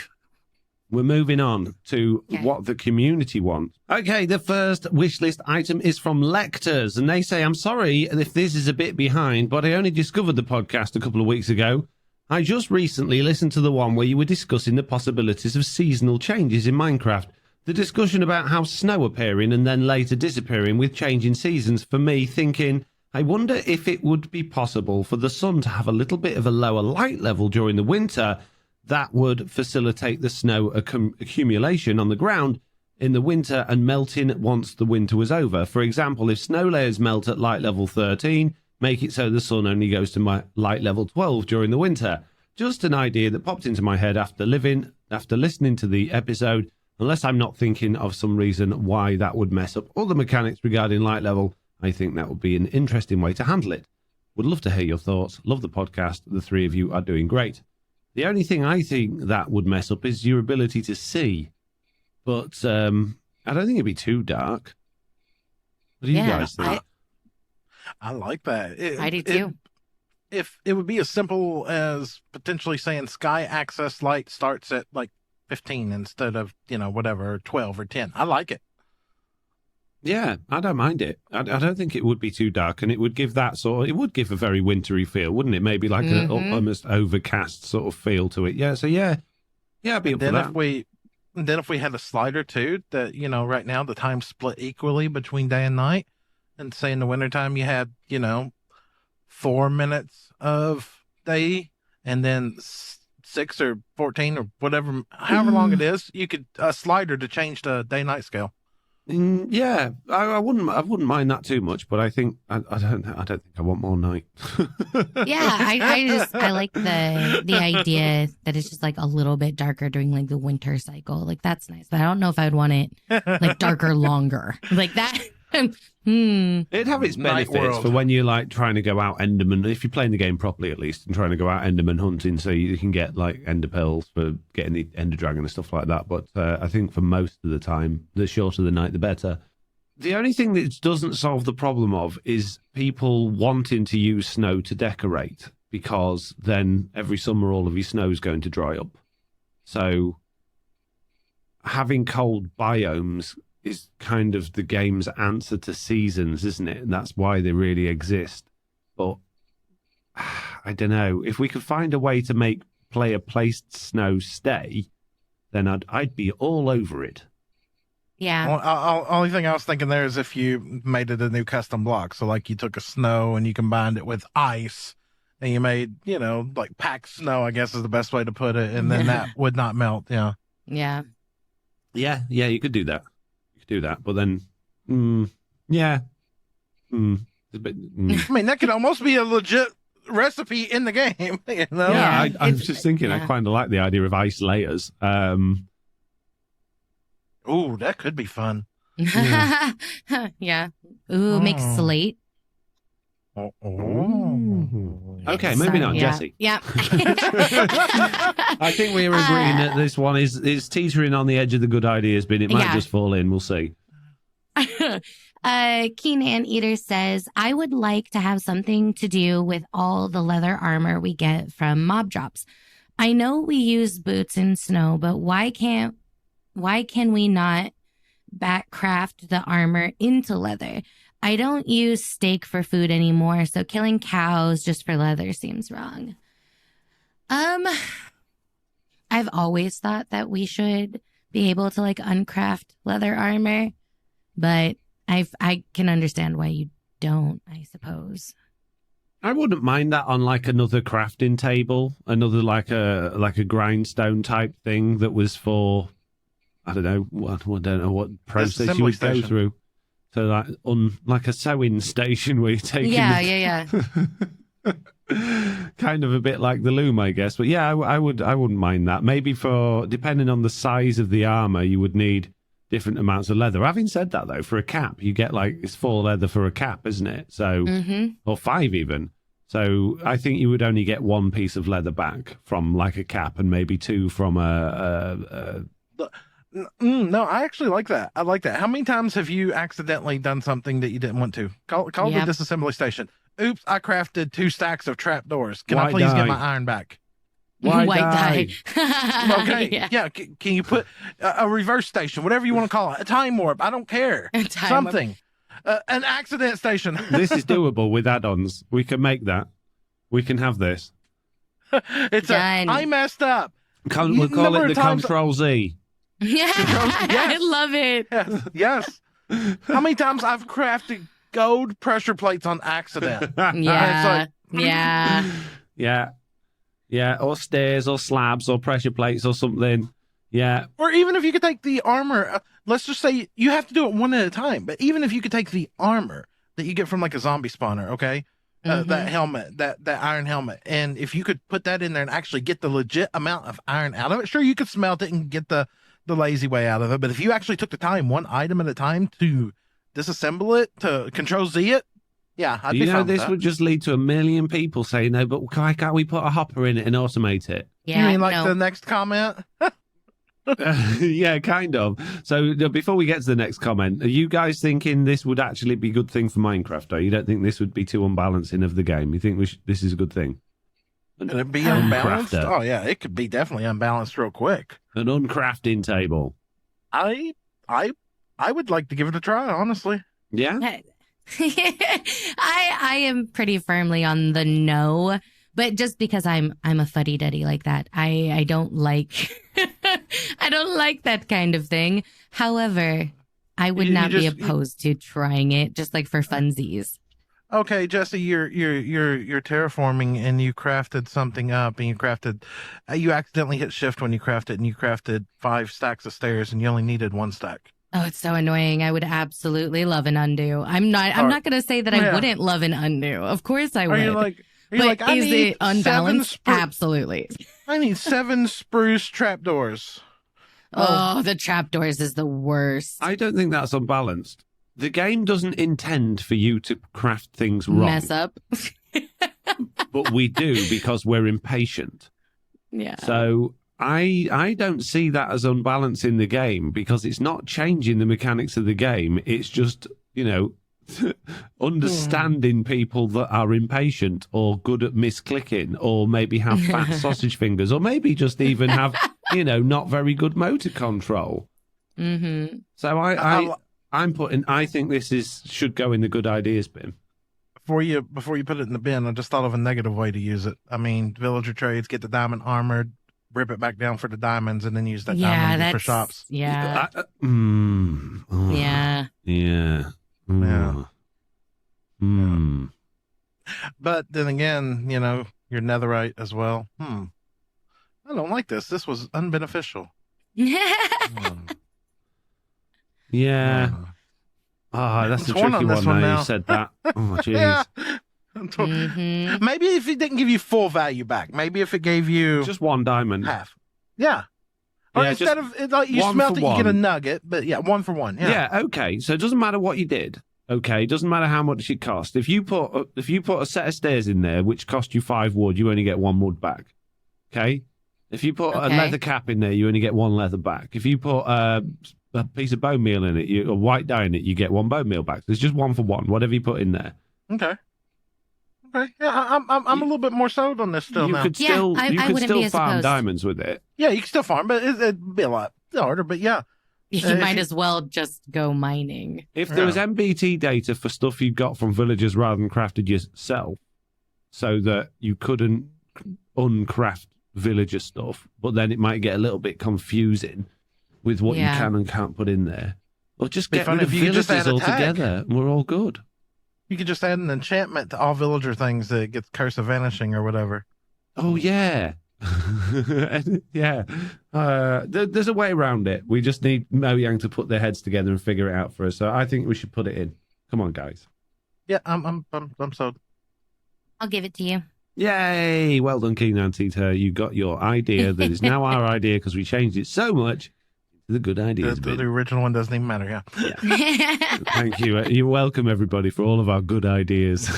We're moving on to Okay. what the community wants. Okay, the first wish list item is from Lectors, and they say, I'm sorry if this is a bit behind, but I only discovered the podcast a couple of weeks ago. I just recently listened to the one where you were discussing the possibilities of seasonal changes in Minecraft. The discussion about how snow appearing and then later disappearing with changing seasons, for me thinking, I wonder if it would be possible for the sun to have a little bit of a lower light level during the winter. That would facilitate the snow accumulation on the ground in the winter and melting once the winter was over. For example, if snow layers melt at light level 13, make it so the sun only goes to light level 12 during the winter. Just an idea that popped into my head after listening to the episode, unless I'm not thinking of some reason why that would mess up all the mechanics regarding light level. I think that would be an interesting way to handle it. Would love to hear your thoughts. Love the podcast. The three of you are doing great. The only thing I think that would mess up is your ability to see. But I don't think it'd be too dark. What do you guys think? I like that. I do too. If it would be as simple as potentially saying sky access light starts at like 15 instead of, whatever, 12 or 10. I like it. Yeah, I don't mind it. I don't think it would be too dark, and it would give it would give a very wintry feel, wouldn't it? Maybe like an almost overcast sort of feel to it. Yeah, so yeah, I'd be up for that. Then if we had a slider too, that, right now the time's split equally between day and night, and say in the wintertime you had, 4 minutes of day and then 6 or 14 or whatever, however long it is, you could a slider to change the day-night scale. Yeah, I wouldn't mind that too much, but I think I don't think I want more night. Yeah, I like the idea that it's just like a little bit darker during like the winter cycle. Like that's nice, but I don't know if I'd want it like darker longer like that. It'd have its benefits for when you're like trying to go out Enderman, if you're playing the game properly at least, and trying to go out Enderman hunting, so you can get like Ender pearls for getting the Ender Dragon and stuff like that. But I think for most of the time, the shorter the night, the better. The only thing that doesn't solve the problem of is people wanting to use snow to decorate, because then every summer all of your snow is going to dry up. So having cold biomes is kind of the game's answer to seasons, isn't it? And that's why they really exist. But I don't know. If we could find a way to make player-placed snow stay, then I'd be all over it. Yeah. Well, only thing I was thinking there is if you made it a new custom block. So like you took a snow and you combined it with ice and you made, like packed snow, I guess is the best way to put it. And then that would not melt. Yeah. Yeah. Yeah, you could do that. But then, yeah. I mean, that could almost be a legit recipe in the game, Yeah, I was just thinking, I kind of like the idea of ice layers. Ooh, that could be fun. Yeah. Yeah. Ooh, make slate. Okay, moving on, Jessiie. Yeah. I think we're agreeing that this one is teetering on the edge of the good ideas, but it might just fall in. We'll see. Keen Anteater says, I would like to have something to do with all the leather armor we get from mob drops. I know we use boots in snow, but why can we not backcraft the armor into leather? I don't use steak for food anymore, so killing cows just for leather seems wrong. I've always thought that we should be able to like uncraft leather armor, but I can understand why you don't, I suppose. I wouldn't mind that on like another crafting table, another like a grindstone type thing that was for, I don't know what process you would go through. So like like a sewing station where you're taking yeah. kind of a bit like the loom, I guess. But yeah, I wouldn't mind that. Maybe for depending on the size of the armor, you would need different amounts of leather. Having said that, though, for a cap, you get like it's 4 leather for a cap, isn't it? So or 5 even. So I think you would only get 1 piece of leather back from like a cap, and maybe 2 from a No, I actually like that. I like that. How many times have you accidentally done something that you didn't want to? Call the disassembly station. Oops, I crafted 2 stacks of trapdoors. Can I please get my iron back? White dye. Okay, yeah. Can you put a reverse station, whatever you want to call it, a time warp? I don't care. Something. An accident station. This is doable with add-ons. We can make that. We can have this. It's I messed up. We'll call it the Control Z. Yeah, I love it. Yes. How many times I've crafted gold pressure plates on accident? Yeah, or stairs or slabs or pressure plates or something. Yeah. Or even if you could take the armor, let's just say you have to do it one at a time, but even if you could take the armor that you get from like a zombie spawner, okay? That helmet, that iron helmet, and if you could put that in there and actually get the legit amount of iron out of it, sure, you could smelt it and get the lazy way out of it, but if you actually took the time, one item at a time, to disassemble it, to Control Z it, yeah, I'd be fine with this that. would just lead to a million people saying, no, but why can't we put a hopper in it and automate it? Yeah, you mean like the next comment? Yeah, kind of. So before we get to the next comment, are you guys thinking this would actually be a good thing for Minecraft? Or you don't think this would be too unbalancing of the game? You think this is a good thing? Could it be unbalanced? Uncrafter. Oh yeah, it could be definitely unbalanced real quick. An uncrafting table. I would like to give it a try, honestly. Yeah? I am pretty firmly on the no, but just because I'm a fuddy-duddy like that, I don't like I don't like that kind of thing. However, I would not be opposed to trying it just like for funsies. Okay, Jessiie, you're terraforming and you crafted something up and you accidentally hit shift when you crafted and you crafted 5 stacks of stairs and you only needed 1 stack. Oh, it's so annoying. I would absolutely love an undo. I'm not going to say that I wouldn't love an undo. Of course I would. Are you like, I is need it unbalanced? Absolutely. I need 7 spruce trapdoors. Oh, the trapdoors is the worst. I don't think that's unbalanced. The game doesn't intend for you to craft things wrong. Mess up. But we do because we're impatient. Yeah. So I don't see that as unbalancing the game because it's not changing the mechanics of the game. It's just, understanding people that are impatient or good at misclicking or maybe have fat sausage fingers or maybe just even have, not very good motor control. Mm-hmm. So I think this should go in the good ideas bin. Before you put it in the bin, I just thought of a negative way to use it. I mean, villager trades, get the diamond armor, rip it back down for the diamonds, and then use that diamond for shops. Yeah. Yeah. Yeah. But then again, your netherite as well. I don't like this. This was unbeneficial. Yeah. That's a tricky one now. You said that. Oh, jeez. Mm-hmm. Maybe if it didn't give you full value back. Maybe if it gave you just 1 diamond. Half. Yeah. Or instead of like you smelt it, you get a nugget. But 1 for 1. Yeah. Yeah. Okay. So it doesn't matter what you did. Okay. It doesn't matter how much it cost. If you put a set of stairs in there, which cost you 5 wood, you only get 1 wood back. Okay. If you put a leather cap in there, you only get 1 leather back. If you put a piece of bone meal in it, a white dye in it, you get 1 bone meal back. There's just 1 for 1, whatever you put in there. Okay. Yeah, I'm a little bit more sold on this still now. You could still farm diamonds with it. Yeah, you can still farm, but it'd be a lot harder. But yeah. You might as well just go mining. If there was MBT data for stuff you got from villagers rather than crafted yourself, so that you couldn't uncraft villager stuff, but then it might get a little bit confusing with what you can and can't put in there. Or just get rid of villagers altogether, and we're all good. You could just add an enchantment to all villager things that gets Curse of Vanishing or whatever. Oh, yeah. Yeah. There's a way around it. We just need Mojang to put their heads together and figure it out for us. So I think we should put it in. Come on, guys. Yeah, I'm sold. I'll give it to you. Yay! Well done, Keenan Tita. You got your idea that is now our idea because we changed it so much. The good ideas. The original one doesn't even matter, yeah. Thank you. You're welcome, everybody, for all of our good ideas.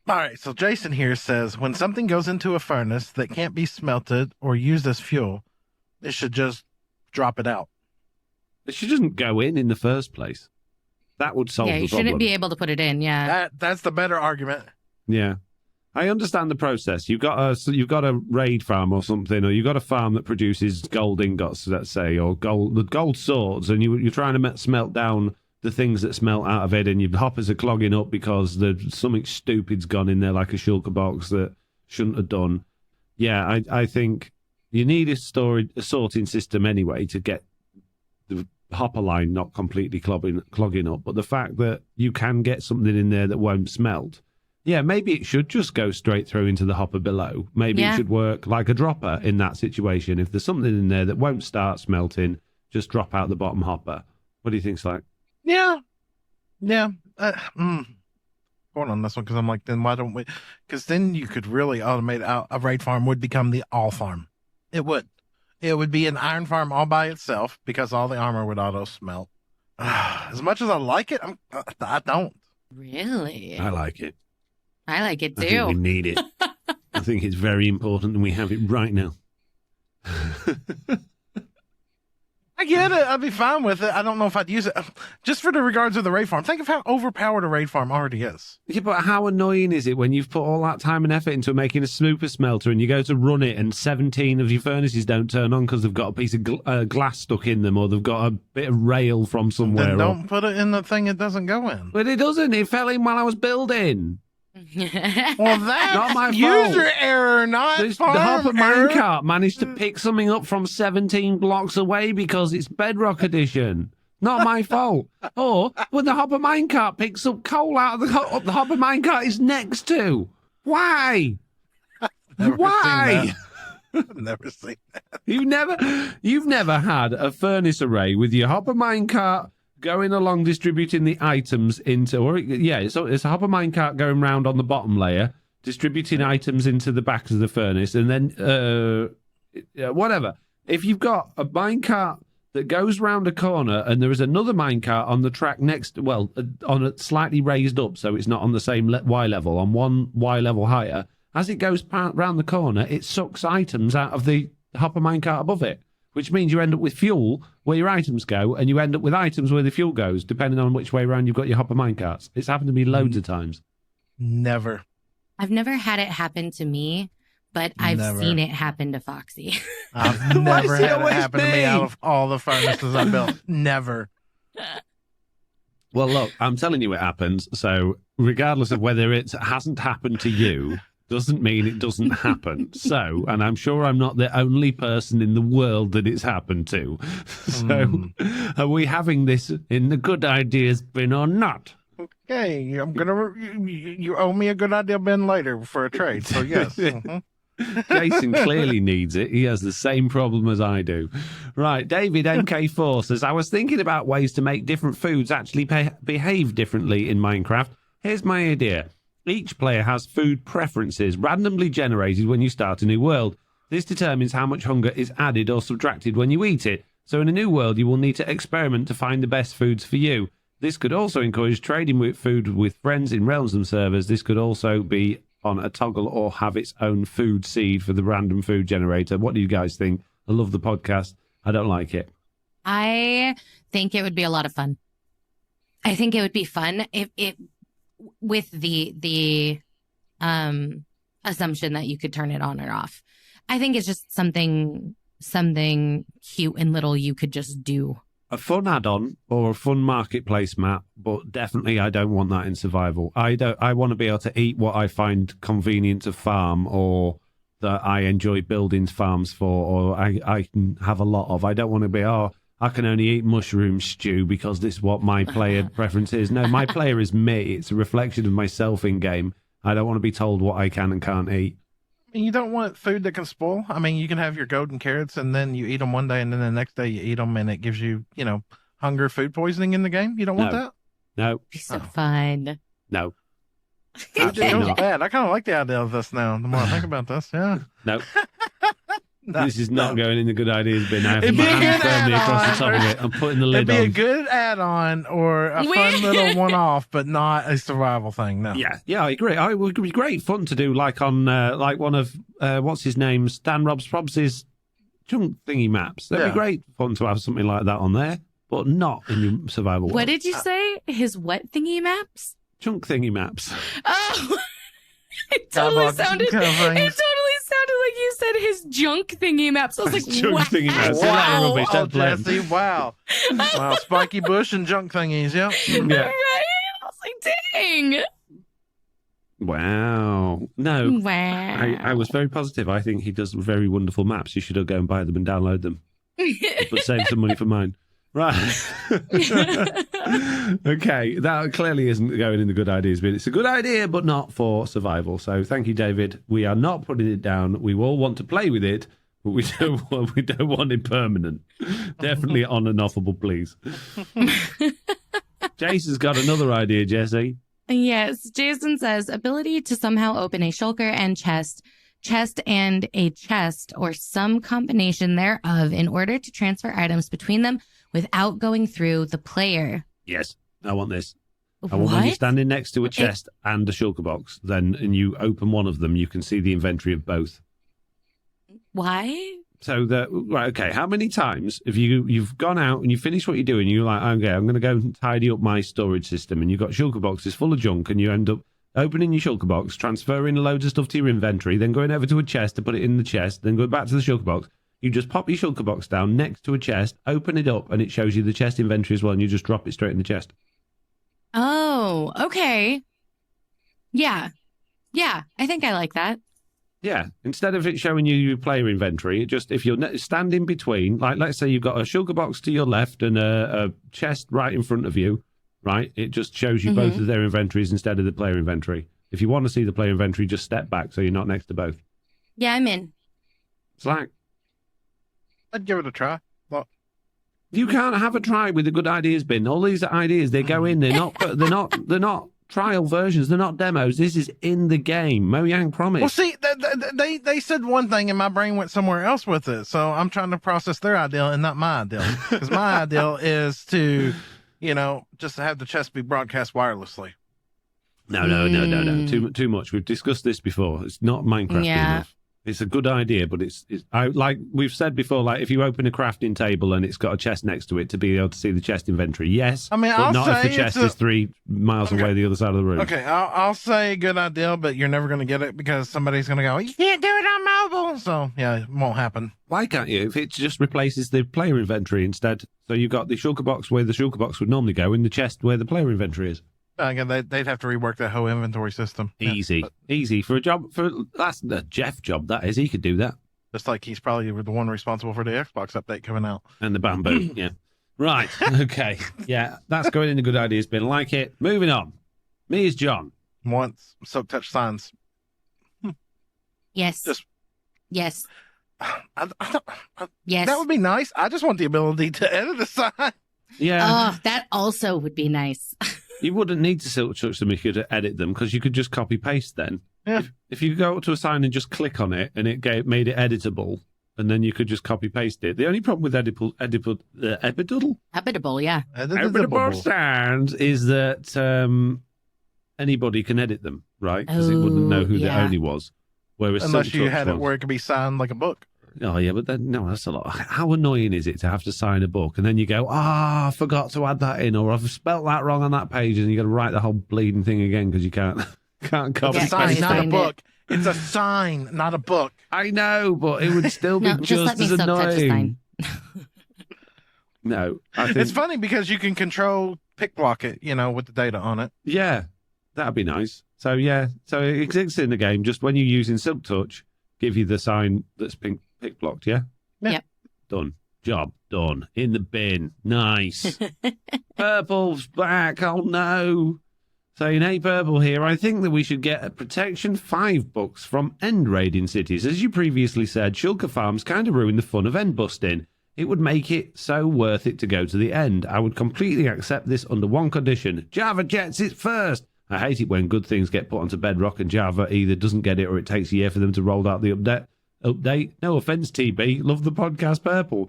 All right, so Jason here says, when something goes into a furnace that can't be smelted or used as fuel, it should just drop it out. It should just go in the first place. That would solve the problem. Yeah, you shouldn't be able to put it in, yeah. That's the better argument. Yeah. I understand the process. You've got a raid farm or something, or you've got a farm that produces gold ingots, let's say, or gold swords, and you're trying to smelt down the things that smelt out of it, and your hoppers are clogging up because something stupid's gone in there, like a shulker box that shouldn't have done. Yeah, I think you need a sorting system anyway to get the hopper line not completely clogging up. But the fact that you can get something in there that won't smelt. Yeah, maybe it should just go straight through into the hopper below. Maybe it should work like a dropper in that situation. If there's something in there that won't start smelting, just drop out the bottom hopper. What do you think, Slack? Yeah. Going on this one because I'm like, then why don't we? Because then you could really automate out. A raid farm would become the all farm. It would. It would be an iron farm all by itself because all the armor would auto smelt. As much as I like it, I don't. Really? I like it. I like it too. I think we need it. I think it's very important and we have it right now. I get it. I'd be fine with it. I don't know if I'd use it. Just for the regards of the raid farm. Think of how overpowered a raid farm already is. Yeah, but how annoying is it when you've put all that time and effort into making a super smelter and you go to run it and 17 of your furnaces don't turn on because they've got a piece of glass stuck in them or they've got a bit of rail from somewhere. Then don't put it in the thing it doesn't go in. But it doesn't. It fell in while I was building. Well, that's not my user fault. error, not The farm hopper error. minecart managed to pick something up from 17 blocks away because it's Bedrock edition. Not my fault. Or when the hopper minecart picks up coal out of the hopper minecart is next to. Why? Why? I've never seen that. You've never had a furnace array with your hopper minecart going along distributing the items into, so it's a hopper minecart going round on the bottom layer, distributing items into the back of the furnace, and then whatever. If you've got a minecart that goes round a corner and there is another minecart on the track next, on a slightly raised up, so it's not on the same Y level, on one Y level higher, as it goes round the corner, it sucks items out of the hopper minecart above it. Which means you end up with fuel where your items go, and you end up with items where the fuel goes, depending on which way around you've got your hopper minecarts. It's happened to me loads of times. Never. I've never had it happen to me, but I've seen it happen to Foxy. I've never had it happen to me out of all the furnaces I built. Never. Well, look, I'm telling you it happens, so regardless of whether it hasn't happened to you, doesn't mean it doesn't happen. So, and I'm sure I'm not the only person in the world that it's happened to. So, are we having this in the good ideas bin or not? Okay, I'm gonna. You owe me a good idea bin later for a trade. So yes. Jason clearly needs it. He has the same problem as I do. Right, David MK4 says, I was thinking about ways to make different foods actually behave differently in Minecraft. Here's my idea. Each player has food preferences randomly generated when you start a new world. This determines how much hunger is added or subtracted when you eat it. So in a new world, you will need to experiment to find the best foods for you. This could also encourage trading with food with friends in Realms and servers. This could also be on a toggle or have its own food seed for the random food generator. What do you guys think? I love the podcast. I don't like it. I think it would be a lot of fun. I think it would be fun if it with the assumption that you could turn it on or off. I think it's just something cute and little you could just do. A fun add-on or a fun marketplace map, but definitely I don't want that in survival. I want to be able to eat what I find convenient to farm or that I enjoy building farms for, or I can have a lot of. I don't want to be, I can only eat mushroom stew because this is what my player preference is. No, my player is me. It's a reflection of myself in game. I don't want to be told what I can and can't eat. You don't want food that can spoil. I mean, you can have your golden carrots and then you eat them one day and then the next day you eat them and it gives you, hunger, food poisoning in the game. You don't want that? No. It'd be so fun. No. It was bad. I kind of like the idea of this now. The more I think about this, yeah. No. No, This is not going in the good ideas bin. I have It'd my be a hand good firmly across the add-on. top of it. I'm putting the lid It'd be on. a good add-on or a fun little one-off, but not a survival thing. No. Yeah, I agree. It would be great fun to do, like on like one of what's his name, Stan Probs's junk thingy maps. That'd be great fun to have something like that on there, but not in your survival. What world. did you say? His what thingy maps? Junk thingy maps? Oh, it totally sounded like you said his junk thingy maps. I was like, Junk wow. thingy maps. Isn't that rubbish? Oh, Don't blame. Jesse, wow. Wow, spiky bush and junk thingies, yeah. Yeah. Right? I was like, dang. Wow. No. Wow. I was very positive. I think he does very wonderful maps. You should go and buy them and download them. But save some money for mine. Right. Okay, that clearly isn't going in the good ideas bin. It's a good idea, but not for survival. So thank you, David. We are not putting it down. We all want to play with it, but we don't want it permanent. Definitely on and offable, please. Jason's got another idea, Jessie. Yes, Jason says ability to somehow open a shulker and chest and a chest or some combination thereof in order to transfer items between them without going through the player. Yes, I want this. And when you're What? standing next to a chest and a shulker box, then and you open one of them, you can see the inventory of both. Why? So right, okay. How many times have you've gone out and you finished what you're doing? You're like, okay, I'm going to go and tidy up my storage system, and you've got shulker boxes full of junk, and you end up opening your shulker box, transferring loads of stuff to your inventory, then going over to a chest to put it in the chest, then going back to the shulker box. You just pop your shulker box down next to a chest, open it up, and it shows you the chest inventory as well, and you just drop it straight in the chest. Oh, okay. Yeah. Yeah, I think I like that. Yeah, instead of it showing you your player inventory, it just, if you're standing between, like let's say you've got a shulker box to your left and a chest right in front of you, right? It just shows you both of their inventories instead of the player inventory. If you want to see the player inventory, just step back so you're not next to both. Yeah, I'm in. Slack. I'd give it a try. Well, You can't have a try with the good ideas bin. All these ideas, they go in. They're not trial versions. They're not demos. This is in the game. Mojang promised. well, see, they said one thing and my brain went somewhere else with it. So I'm trying to process their ideal and not my ideal. Because my ideal is to, just have the chest be broadcast wirelessly. No. Too much. We've discussed this before. It's not Minecraft enough. It's a good idea, but it's like we've said before, like if you open a crafting table and it's got a chest next to it to be able to see the chest inventory, yes. I mean, but I'll not say if the chest is 3 miles away the other side of the room. Okay, I'll say good idea, but you're never going to get it because somebody's going to go, you can't do it on mobile. So, yeah, it won't happen. Why can't you? If it just replaces the player inventory instead. So you've got the shulker box where the shulker box would normally go and the chest where the player inventory is. Again, they'd have to rework that whole inventory system. Easy for a job. That's the Jeff job, that is. He could do that. Just like he's probably the one responsible for the Xbox update coming out. And the bamboo, yeah. Right, okay. Yeah, that's going in the good ideas bin. Like it. Moving on. Me is John. Once Silk Touch signs. Yes. Yes. Yes. That would be nice. I just want the ability to edit a sign. Yeah. Oh, that also would be nice. You wouldn't need to Silk Touch them if you could edit them because you could just copy paste then. Yeah. If you go up to a sign and just click on it and it made it editable, and then you could just copy paste it. The only problem with editable Habitable, yeah. editable signs is that anybody can edit them, right? Because it wouldn't know who the owner was. Whereas unless you had it where it could be signed like a book. Oh, yeah, but then, no, that's a lot. How annoying is it to have to sign a book and then you go, I forgot to add that in, or I've spelt that wrong on that page, and you got to write the whole bleeding thing again because you can't copy It's a sign, paste not a it. book. It's a sign, not a book. I know, but it would still be No, just let me as Silk Touch a annoying. sign. No, I think It's funny because you can control pick block it, with the data on it. yeah, that'd be nice. So yeah, so it exists in the game. Just when you're using Silk Touch, give you the sign that's pick blocked. Yeah. Yep. Done. Job done. In the bin. Nice. Purple's back. Oh no. Saying, hey, Purple here. I think that we should get a Protection 5 books from end raiding cities. As you previously said, shulker farms kind of ruin the fun of end busting. It would make it so worth it to go to the end. I would completely accept this under one condition. Java gets it first. I hate it when good things get put onto Bedrock and Java either doesn't get it or it takes a year for them to roll out the update. No offense, TB. Love the podcast, Purple.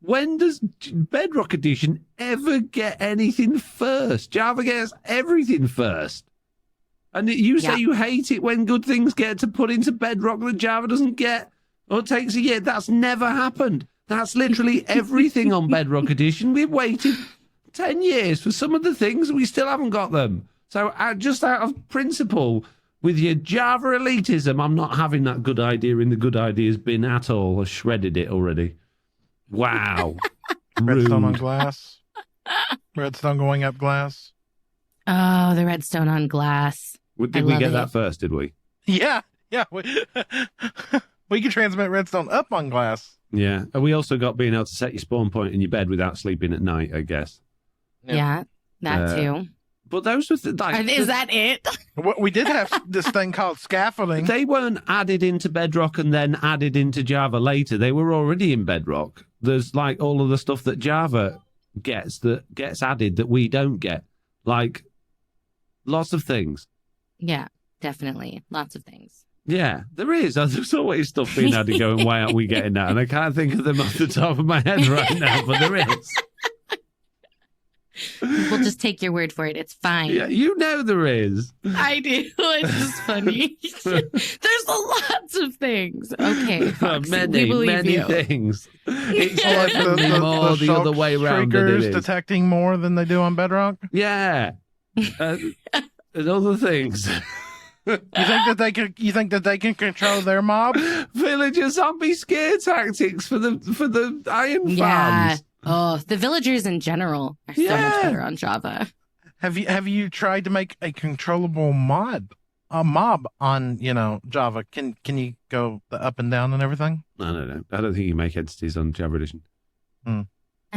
When does Bedrock Edition ever get anything first? Java gets everything first. And you say you hate it when good things get to put into Bedrock that Java doesn't get, or it takes a year. That's never happened. That's literally everything on Bedrock Edition. We've waited 10 years for some of the things and we still haven't got them. So just out of principle, with your Java elitism, I'm not having that good idea in the good ideas bin at all. I shredded it already. Wow. Redstone on Rude. glass. Redstone going up glass. Oh, the redstone on glass. Did we get that first, did we? Yeah. We can transmit redstone up on glass. Yeah. And we also got being able to set your spawn point in your bed without sleeping at night, I guess. Yeah, that too. But those were Is that it? We did have this thing called scaffolding. They weren't added into Bedrock and then added into Java later. They were already in Bedrock. There's like all of the stuff that Java gets added that we don't get. Like lots of things. Yeah, definitely. Lots of things. Yeah, there is. There's always stuff being added going, why aren't we getting that? And I can't think of them off the top of my head right now, but there is. We'll just take your word for it. It's fine. Yeah, you know there is. I do. It's just funny. There's lots of things. Okay, Foxy, we believe many you. things. It's Like definitely more the other way around than it Shriekers is. detecting more than they do on Bedrock. Yeah. And other things. You think that they can control their mob? Villager zombie scare tactics for the Iron Yeah. Farms. Oh, the villagers in general are so much better on Java. Have you tried to make a controllable mob on Java? Can you go up and down and everything? I don't know. I don't think you make entities on Java Edition. I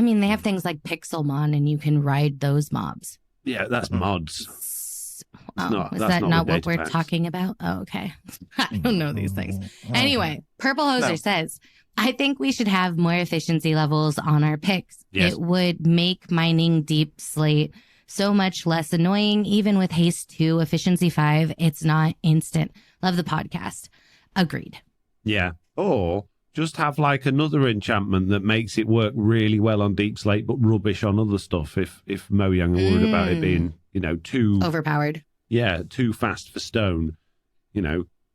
mean, they have things like Pixelmon, and you can ride those mobs. Yeah, that's mods. Is that's that not not with what data we're packs. talking about? Oh, okay. I don't know these things. Anyway, Purple Hoser No. says, I think we should have more efficiency levels on our picks. Yes. It would make mining deep slate so much less annoying. Even with Haste 2, Efficiency 5, it's not instant. Love the podcast. Agreed. Yeah. Or just have like another enchantment that makes it work really well on Deep Slate, but rubbish on other stuff. If Mojang are worried about it being, too Overpowered. too fast for stone.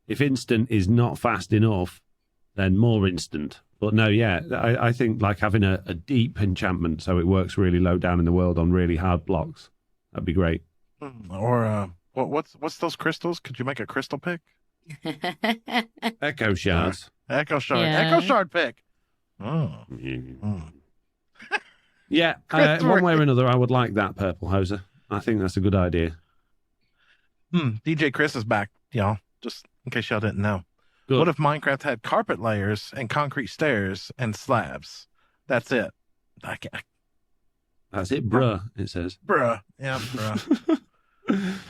If instant is not fast enough, then more instant. But no, yeah, I think like having a deep enchantment so it works really low down in the world on really hard blocks. That'd be great. Or what's those crystals? Could you make a crystal pick? Echo shards. Echo shard. Yeah. Echo shard pick. Oh. Yeah, one way or another, I would like that, Purple Hoser. I think that's a good idea. DJ Chris is back, y'all. Just in case y'all didn't know. Good. What if Minecraft had carpet layers and concrete stairs and slabs? That's it. That's it, bruh, it says. Bruh. Yeah, bruh.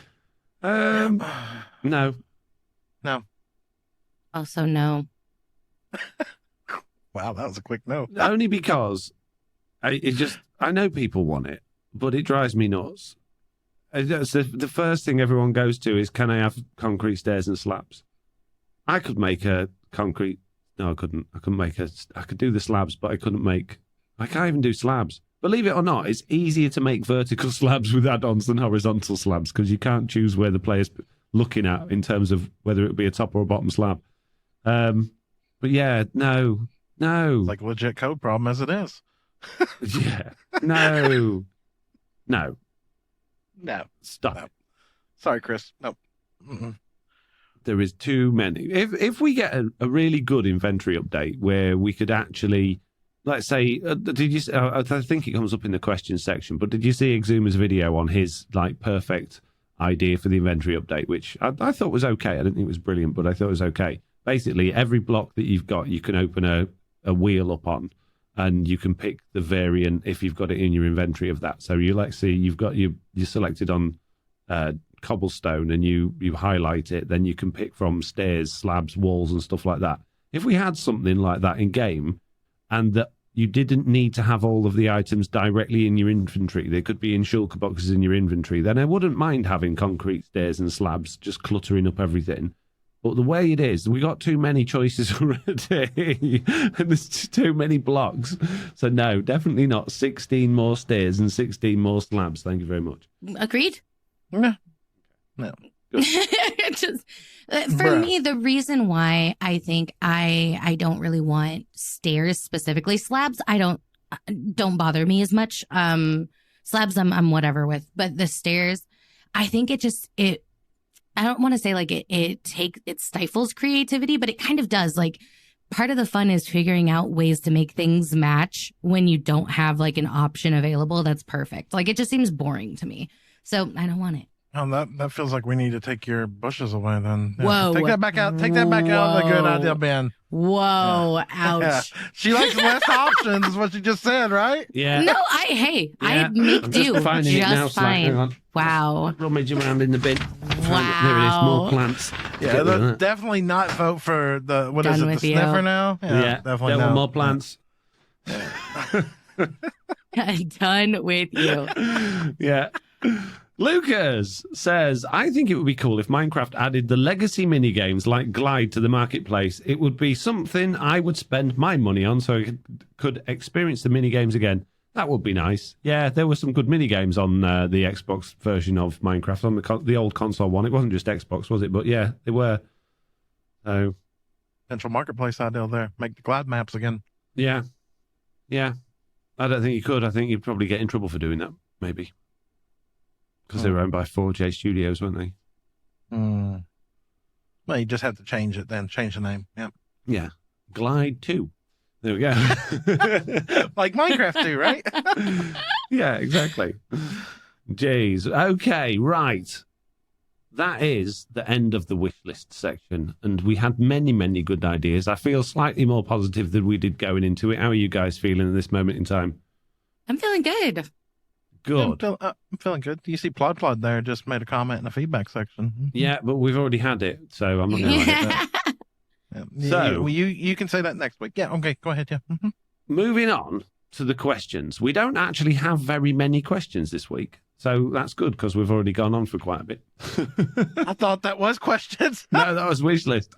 No. No. Also, no. Wow, that was a quick no. Only because I know people want it, but it drives me nuts. The first thing everyone goes to is, can I have concrete stairs and slabs? I could make a concrete. No, I couldn't. I could do the slabs, but I can't even do slabs. Believe it or not, it's easier to make vertical slabs with add-ons than horizontal slabs because you can't choose where the player's looking at in terms of whether it be a top or a bottom slab. But yeah, no. It's like a legit code problem as it is. Yeah, no. No. Stop. No. Sorry, Chris. No. Mm-mm. There is too many. If we get a really good inventory update where we could actually, let's say, did you? I think it comes up in the questions section. But did you see Exuma's video on his perfect idea for the inventory update, which I thought was okay. I didn't think it was brilliant, but I thought it was okay. Basically, every block that you've got, you can open a wheel up on, and you can pick the variant if you've got it in your inventory of that. So you see you've got you selected on cobblestone and you highlight it, then you can pick from stairs, slabs, walls and stuff like that. If we had something like that in game and that you didn't need to have all of the items directly in your inventory, they could be in shulker boxes in your inventory, then I wouldn't mind having concrete stairs and slabs just cluttering up everything. But the way it is, we got too many choices already and there's too many blocks. So no, definitely not 16 more stairs and 16 more slabs. Thank you very much. Agreed? No. Just, for me, the reason why I think I don't really want stairs specifically, slabs don't bother me as much. Slabs I'm whatever with, but the stairs, I think I don't want to say like it stifles creativity, but it kind of does. Like, part of the fun is figuring out ways to make things match when you don't have like an option available that's perfect. Like, it just seems boring to me, so I don't want it. Oh, that feels like we need to take your bushes away then. Yeah. Whoa. Take that back out. Take that back out of the good idea bin. Whoa, ouch. Yeah. She likes less options, is what you just said, right? Yeah. No, I make I'm do just finding it now, just Slack. Hang fine. on. Wow. Rummage around in the bin. Wow. There it is. More plants. Yeah, Get rid of that. definitely not vote for the, what Done is it, with the you. sniffer now? Yeah, definitely there were no. more plants. Done with you. Yeah. Lucas says, I think it would be cool if Minecraft added the legacy minigames like Glide to the marketplace. It would be something I would spend my money on so I could experience the minigames again. That would be nice. Yeah, there were some good mini games on the Xbox version of Minecraft, on the old console one. It wasn't just Xbox, was it? But yeah, they were. So, Central Marketplace ideal there. Make the glide maps again. Yeah. Yeah. I don't think you could. I think you'd probably get in trouble for doing that, maybe. Because they were owned by 4J Studios, weren't they? Well, you just have to change it then. Change the name. Yeah. Yeah. Glide 2. There we go. Like Minecraft 2, right? Yeah, exactly. Jeez. Okay, right. That is the end of the wish list section. And we had many, many good ideas. I feel slightly more positive than we did going into it. How are you guys feeling at this moment in time? I'm feeling good. Good. I'm feeling good. You see Plod there just made a comment in the feedback section. Yeah, but we've already had it, so I'm not going to like it. Yeah. So you can say that next week. Yeah, okay, go ahead. Yeah. Moving on to the questions. We don't actually have very many questions this week, so that's good because we've already gone on for quite a bit. I thought that was questions. No, that was wish list.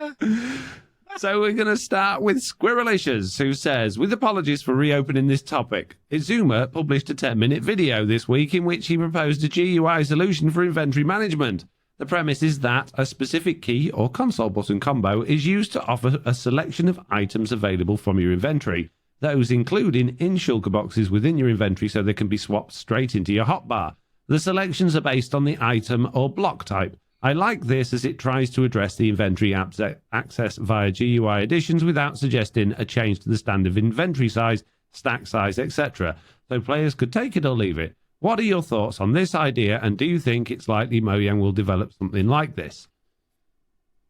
So we're going to start with Squirrelicious, who says, with apologies for reopening this topic, Izuma published a 10-minute video this week in which he proposed a GUI solution for inventory management. The premise is that a specific key or console button combo is used to offer a selection of items available from your inventory, those including in shulker boxes within your inventory so they can be swapped straight into your hotbar. The selections are based on the item or block type. I like this as it tries to address the inventory access via GUI additions without suggesting a change to the standard inventory size, stack size, etc. So players could take it or leave it. What are your thoughts on this idea, and do you think it's likely Mojang will develop something like this?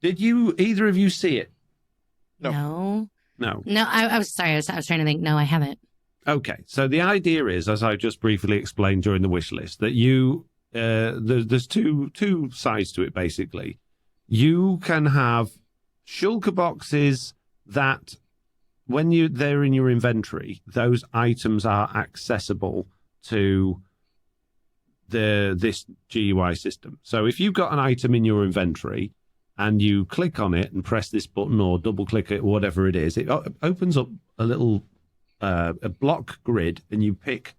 Did either of you see it? No. No. No, I was sorry. I was trying to think. No, I haven't. Okay. So the idea is, as I just briefly explained during the wish list, that there's two sides to it, basically. You can have shulker boxes that, when they're in your inventory, those items are accessible to this GUI system. So if you've got an item in your inventory and you click on it and press this button or double click it or whatever it is, it opens up a little a block grid, and you pick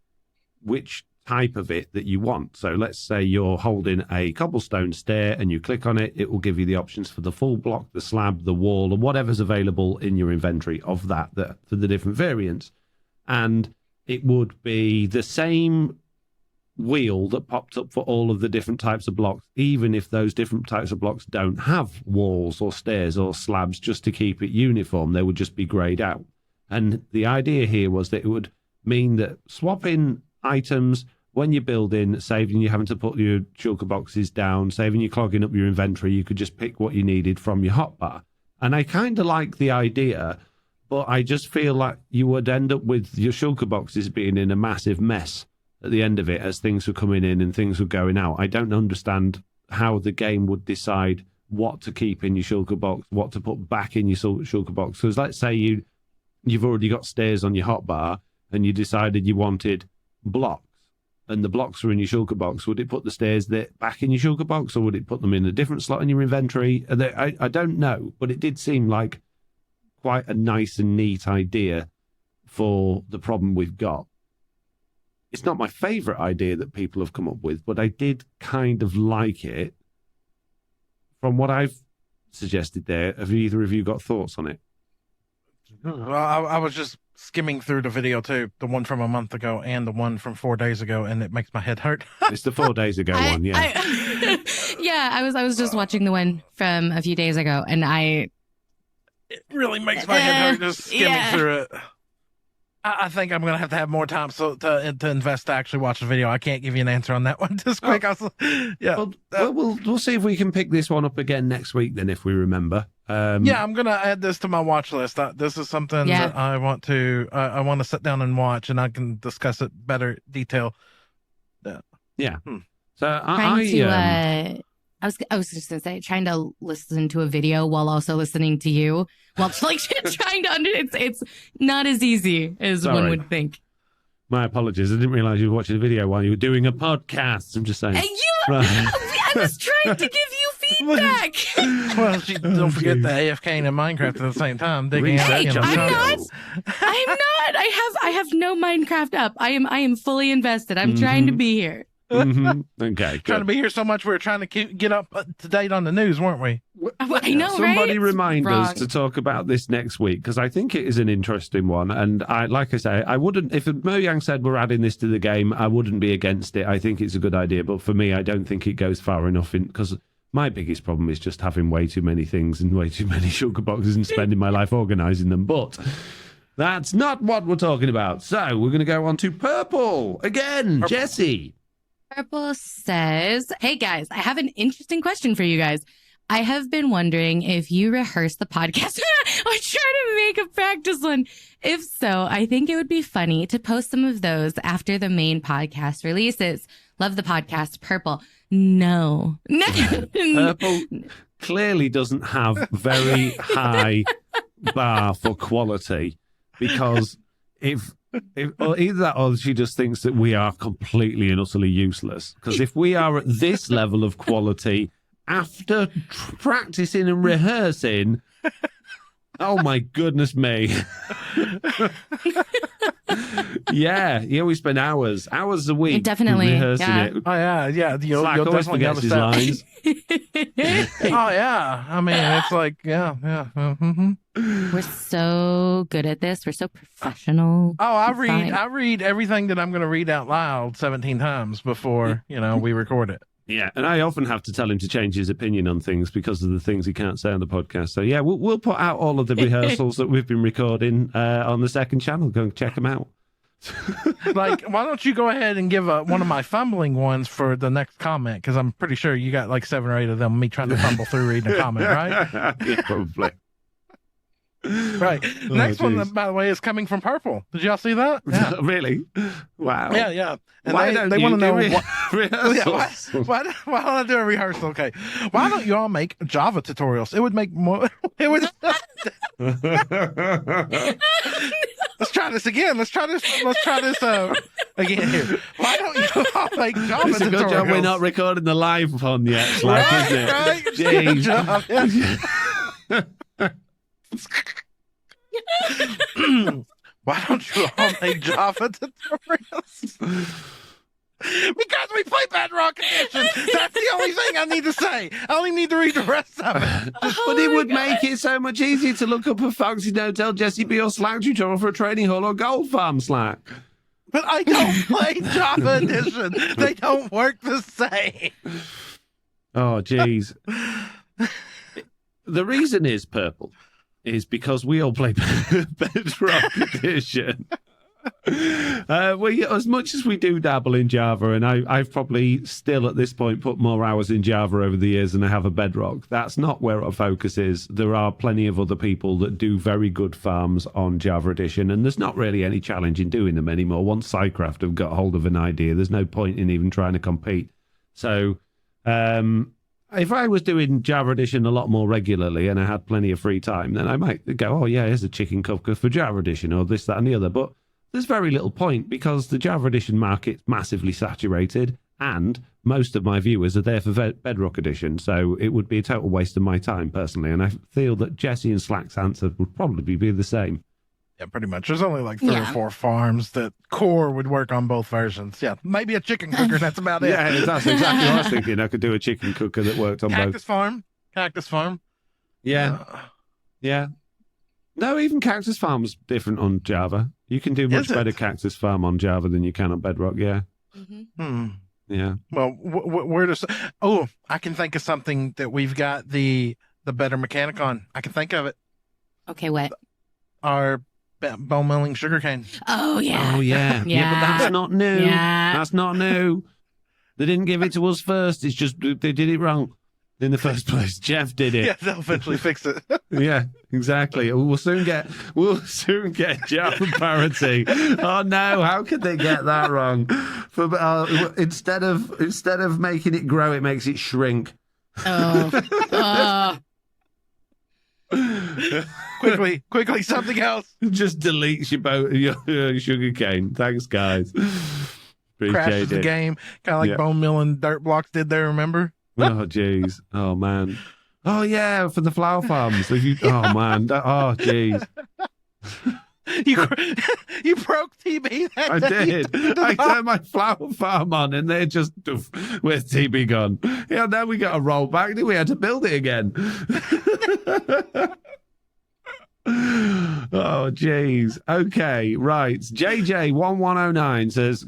which type of it that you want. So let's say you're holding a cobblestone stair and you click on it, it will give you the options for the full block, the slab, the wall, or whatever's available in your inventory of that for the different variants. And it would be the same wheel that popped up for all of the different types of blocks, even if those different types of blocks don't have walls or stairs or slabs, just to keep it uniform. They would just be grayed out. And the idea here was that it would mean that swapping items when you're building, saving you having to put your shulker boxes down, saving you clogging up your inventory, you could just pick what you needed from your hotbar. And I kind of like the idea, but I just feel like you would end up with your shulker boxes being in a massive mess at the end of it as things were coming in and things were going out. I don't understand how the game would decide what to keep in your shulker box, what to put back in your shulker box. Because let's say you've already got stairs on your hotbar and you decided you wanted blocks, and the blocks are in your shulker box. Would it put the stairs back in your shulker box, or would it put them in a different slot in your inventory? I don't know, but it did seem like quite a nice and neat idea for the problem we've got. It's not my favourite idea that people have come up with, but I did kind of like it. From what I've suggested there, have either of you got thoughts on it? Well, I was just skimming through the video too, the one from a month ago and the one from 4 days ago, and it makes my head hurt. It's the 4 days ago one, yeah. I was just watching the one from a few days ago, and it really makes my head hurt just skimming through it. I think I'm going to have more time to invest to actually watch the video. I can't give you an answer on that one just quick. We'll see if we can pick this one up again next week then, if we remember. I'm going to add this to my watch list. This is something that I want to sit down and watch, and I can discuss it better detail. Yeah. So I was just going to say, trying to listen to a video while also listening to you, while like trying to it's not as easy as one would think. My apologies. I didn't realize you were watching the video while you were doing a podcast. I'm just saying. I was trying to give you feedback. Well, don't forget the AFK and Minecraft at the same time. Digging out, Hey, you know, I'm chunks. not. I'm not. I have no Minecraft up. I am fully invested. I'm trying to be here. Okay, Trying to be here so much we were trying to get up to date on the news, weren't we? I know, Somebody right? remind Wrong. us to talk about this next week, because I think it is an interesting one. And like I say, I wouldn't, if Mojang said we're adding this to the game, I wouldn't be against it. I think it's a good idea. But for me, I don't think it goes far enough because my biggest problem is just having way too many things and way too many sugar boxes and spending my life organizing them. But that's not what we're talking about. So we're going to go on to Purple again. Purple. Jessiie. Purple says, hey guys, I have an interesting question for you guys. I have been wondering if you rehearse the podcast or try to make a practice one. If so, I think it would be funny to post some of those after the main podcast releases. Love the podcast, Purple. No. Purple clearly doesn't have very high bar for quality, because if or either that or she just thinks that we are completely and utterly useless. Because if we are at this level of quality after practicing and rehearsing, oh my goodness me. yeah, we spend hours a week Definitely, rehearsing yeah. it. Oh, yeah. You'll Always definitely have forgets a his step. lines. Oh, yeah. I mean, it's like, yeah. We're so good at this. We're so professional. Oh, I It's fine. read everything that I'm going to read out loud 17 times before, we record it. Yeah, and I often have to tell him to change his opinion on things because of the things he can't say on the podcast. So yeah, we'll put out all of the rehearsals that we've been recording on the second channel. Go and check them out. Like, why don't you go ahead and give one of my fumbling ones for the next comment? Because I'm pretty sure you got like 7 or 8 of them, me trying to fumble through reading a comment, right? Yeah, probably. Right. Next one, by the way, is coming from Purple. Did y'all see that? Yeah. Really? Wow. Yeah. And Why they don't want to know rehearsals? why don't I do a rehearsal? Okay. Why don't you all make Java tutorials? It would make more. It would. Let's try this again. Let's try this again here. Why don't you all make Java It's a good job we're tutorials? not recording the live one yet, Slack, Right, isn't it? right. Jeez. Good job, yeah. Why don't you all make Java tutorials? Because we play Bedrock Edition. That's the only thing I need to say. I only need to read the rest of it. But it would make it so much easier to look up a FoxyNoTail, Jessiie B or Slack tutorial for a training hall or gold farm, Slack. But I don't play Java Edition. They don't work the same. Oh, jeez. The reason is, Purple, is because we all play Bedrock Edition. As much as we do dabble in Java, and I've probably still at this point put more hours in Java over the years than I have a Bedrock, that's not where our focus is. There are plenty of other people that do very good farms on Java Edition, and there's not really any challenge in doing them anymore. Once SciCraft have got hold of an idea, there's no point in even trying to compete. So if I was doing Java Edition a lot more regularly and I had plenty of free time, then I might go, oh yeah, here's a chicken cupcake for Java Edition, or this, that and the other. But there's very little point because the Java Edition market's massively saturated and most of my viewers are there for Bedrock Edition. So it would be a total waste of my time personally. And I feel that Jessiie and Slack's answer would probably be the same. Yeah, pretty much. There's only like 3 or 4 farms that core would work on both versions. Yeah, maybe a chicken cooker. That's about it. Yeah, that's exactly what I was thinking. I could do a chicken cooker that worked on Cactus both. Cactus Farm. Yeah. Yeah. No, even Cactus Farm's different on Java. You can do much better Cactus Farm on Java than you can on Bedrock, yeah. Yeah. Well, where does... Oh, I can think of something that we've got the better mechanic on. I can think of it. Okay, what? Our bone milling sugarcane. Oh, yeah. Oh, yeah. Yeah, but that's not new. Yeah. That's not new. They didn't give it to us first. It's just they did it wrong in the first place. Jeff did it. Yeah, they'll eventually fix it. Yeah, exactly. We'll soon get Java parity. Oh no, how could they get that wrong? Instead of making it grow, it makes it shrink. Oh. Quickly, something else. Just deletes your sugar cane. Thanks, guys. Appreciate Crashes the game, kind of like bone milling dirt blocks did there. Remember? Oh, jeez. Oh, man. Oh, yeah, for the flower farms. Oh, man. Oh, jeez. You broke TB that I day. did. I turned my flower farm on and they're just, where's TB gone? Yeah, then we got to roll back. Then we had to build it again. Oh, jeez. Okay, right. JJ1109 says,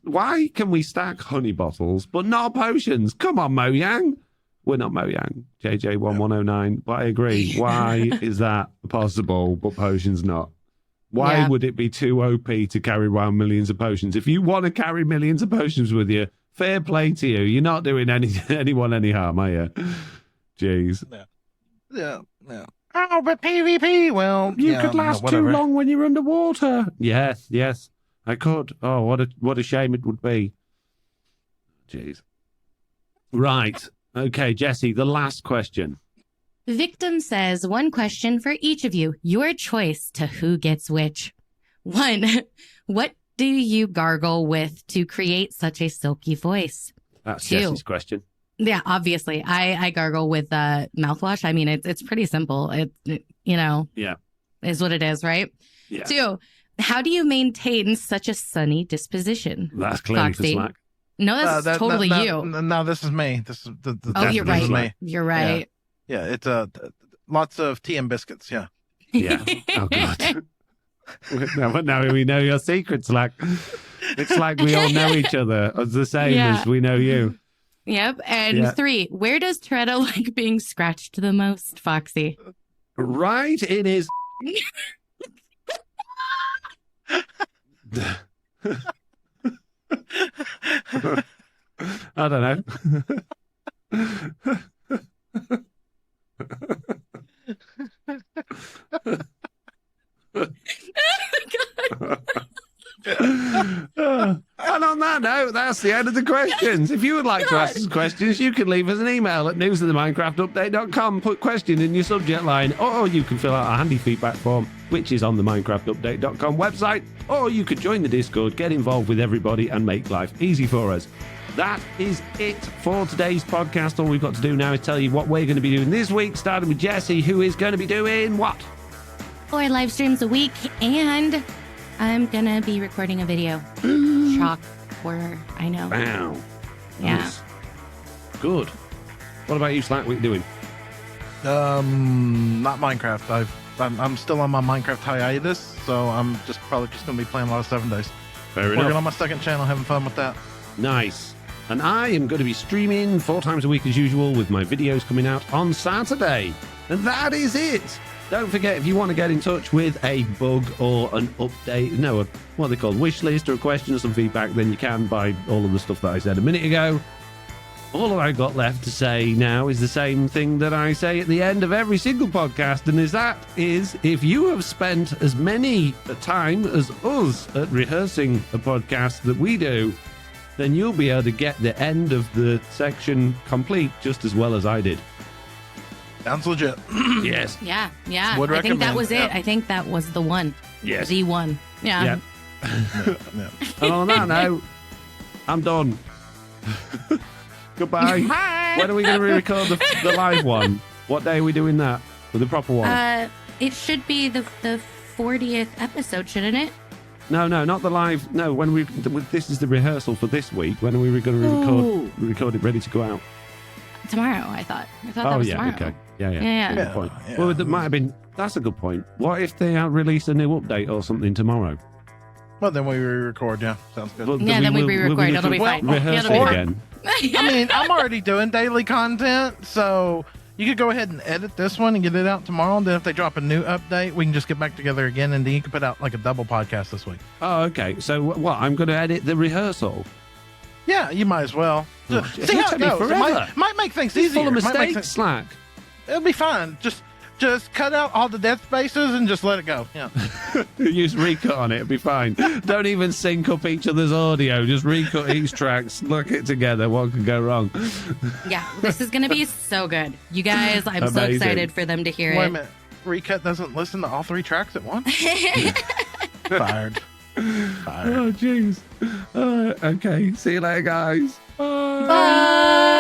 why can we stack honey bottles but not potions? Come on, Mojang. We're not Mojang, JJ1109, but I agree. Why is that possible, but potions not? Why would it be too OP to carry around millions of potions? If you want to carry millions of potions with you, fair play to you. You're not doing anyone any harm, are you? Jeez. Yeah. Oh, but PvP, well, you could last too long when you're underwater. Yes, I could. Oh, what a shame it would be. Jeez. Right. Okay, Jessie, the last question. Victim says, one question for each of you. Your choice to who gets which. 1. What do you gargle with to create such a silky voice? That's 2. Jessie's question. Yeah, obviously. I gargle with mouthwash. I mean, it's pretty simple. It is what it is, right? Yeah. 2. How do you maintain such a sunny disposition? That's clearly for Foxy. Slack. No, that's totally you. No, this is me. This is you're right. Me. You're right. Yeah, it's lots of tea and biscuits. Yeah. Yeah. Oh God. now we know your secret, Slack. It's like we all know each other. It's the same as we know you. Yep. And 3, where does Toretto like being scratched the most, Foxy? Right, it is. I don't know. And on that note, that's the end of the questions. If you would like to ask us questions, you can leave us an email at news@theminecraftupdate.com. Put question in your subject line, or you can fill out a handy feedback form, which is on the minecraftupdate.com website, or you could join the Discord, get involved with everybody, and make life easy for us. That is it for today's podcast. All we've got to do now is tell you what we're going to be doing this week, starting with Jessie, who is going to be doing what? 4 live streams a week, and I'm going to be recording a video. Shock, horror, I know. Wow. Yeah. Nice. Good. What about you, Slack? What are you doing? Not Minecraft. I'm still on my Minecraft hiatus, so I'm probably just going to be playing a lot of 7 days. Fair Working enough. on my second channel, having fun with that. Nice. And I am going to be streaming 4 times a week as usual, with my videos coming out on Saturday. And that is it. Don't forget, if you want to get in touch with a bug or an update, what they call wish list, or a question or some feedback, then you can by all of the stuff that I said a minute ago. All I've got left to say now is the same thing that I say at the end of every single podcast, and is if you have spent as many time as us at rehearsing a podcast that we do, then you'll be able to get the end of the section complete just as well as I did. Sounds legit. Yes. Yeah. Would I think that recommend. was it. Yep. I think that was the one. Yes. The one. Yeah. Yeah. And on that note, I'm done. Goodbye. Bye. When are we going to re-record the live one? What day are we doing that? With the proper one? It should be the 40th episode, shouldn't it? No, not the live. No, this is the rehearsal for this week. When are we going to record it ready to go out? Tomorrow, I thought that was tomorrow. Okay. Yeah. Yeah. Good point. Yeah. Well, that might have been. That's a good point. What if they release a new update or something tomorrow? Well, then we re-record. Yeah, sounds good. Well, Then we will re-record. need It'll to be fine. Rehearse It'll be it fine. again. I mean, I'm already doing daily content, so you could go ahead and edit this one and get it out tomorrow. And then if they drop a new update, we can just get back together again, and then you can put out like a double podcast this week. Oh, okay. So what? I'm going to edit the rehearsal. Yeah, you might as well. Oh, See it'll how take it me goes. It forever. might make things It's easier. full of It might make mistakes, Slack. It'll be fine. Just cut out all the dead spaces and just let it go. Yeah. Use recut on it, it'll be fine. Don't even sync up each other's audio. Just recut each track, look it together. What could go wrong? Yeah, this is going to be so good. You guys, I'm so Amazing. excited for them to hear Wait a it. minute. Recut doesn't listen to all 3 tracks at once? Fired. Oh, jeez. Okay. See you later, guys. Bye. Bye.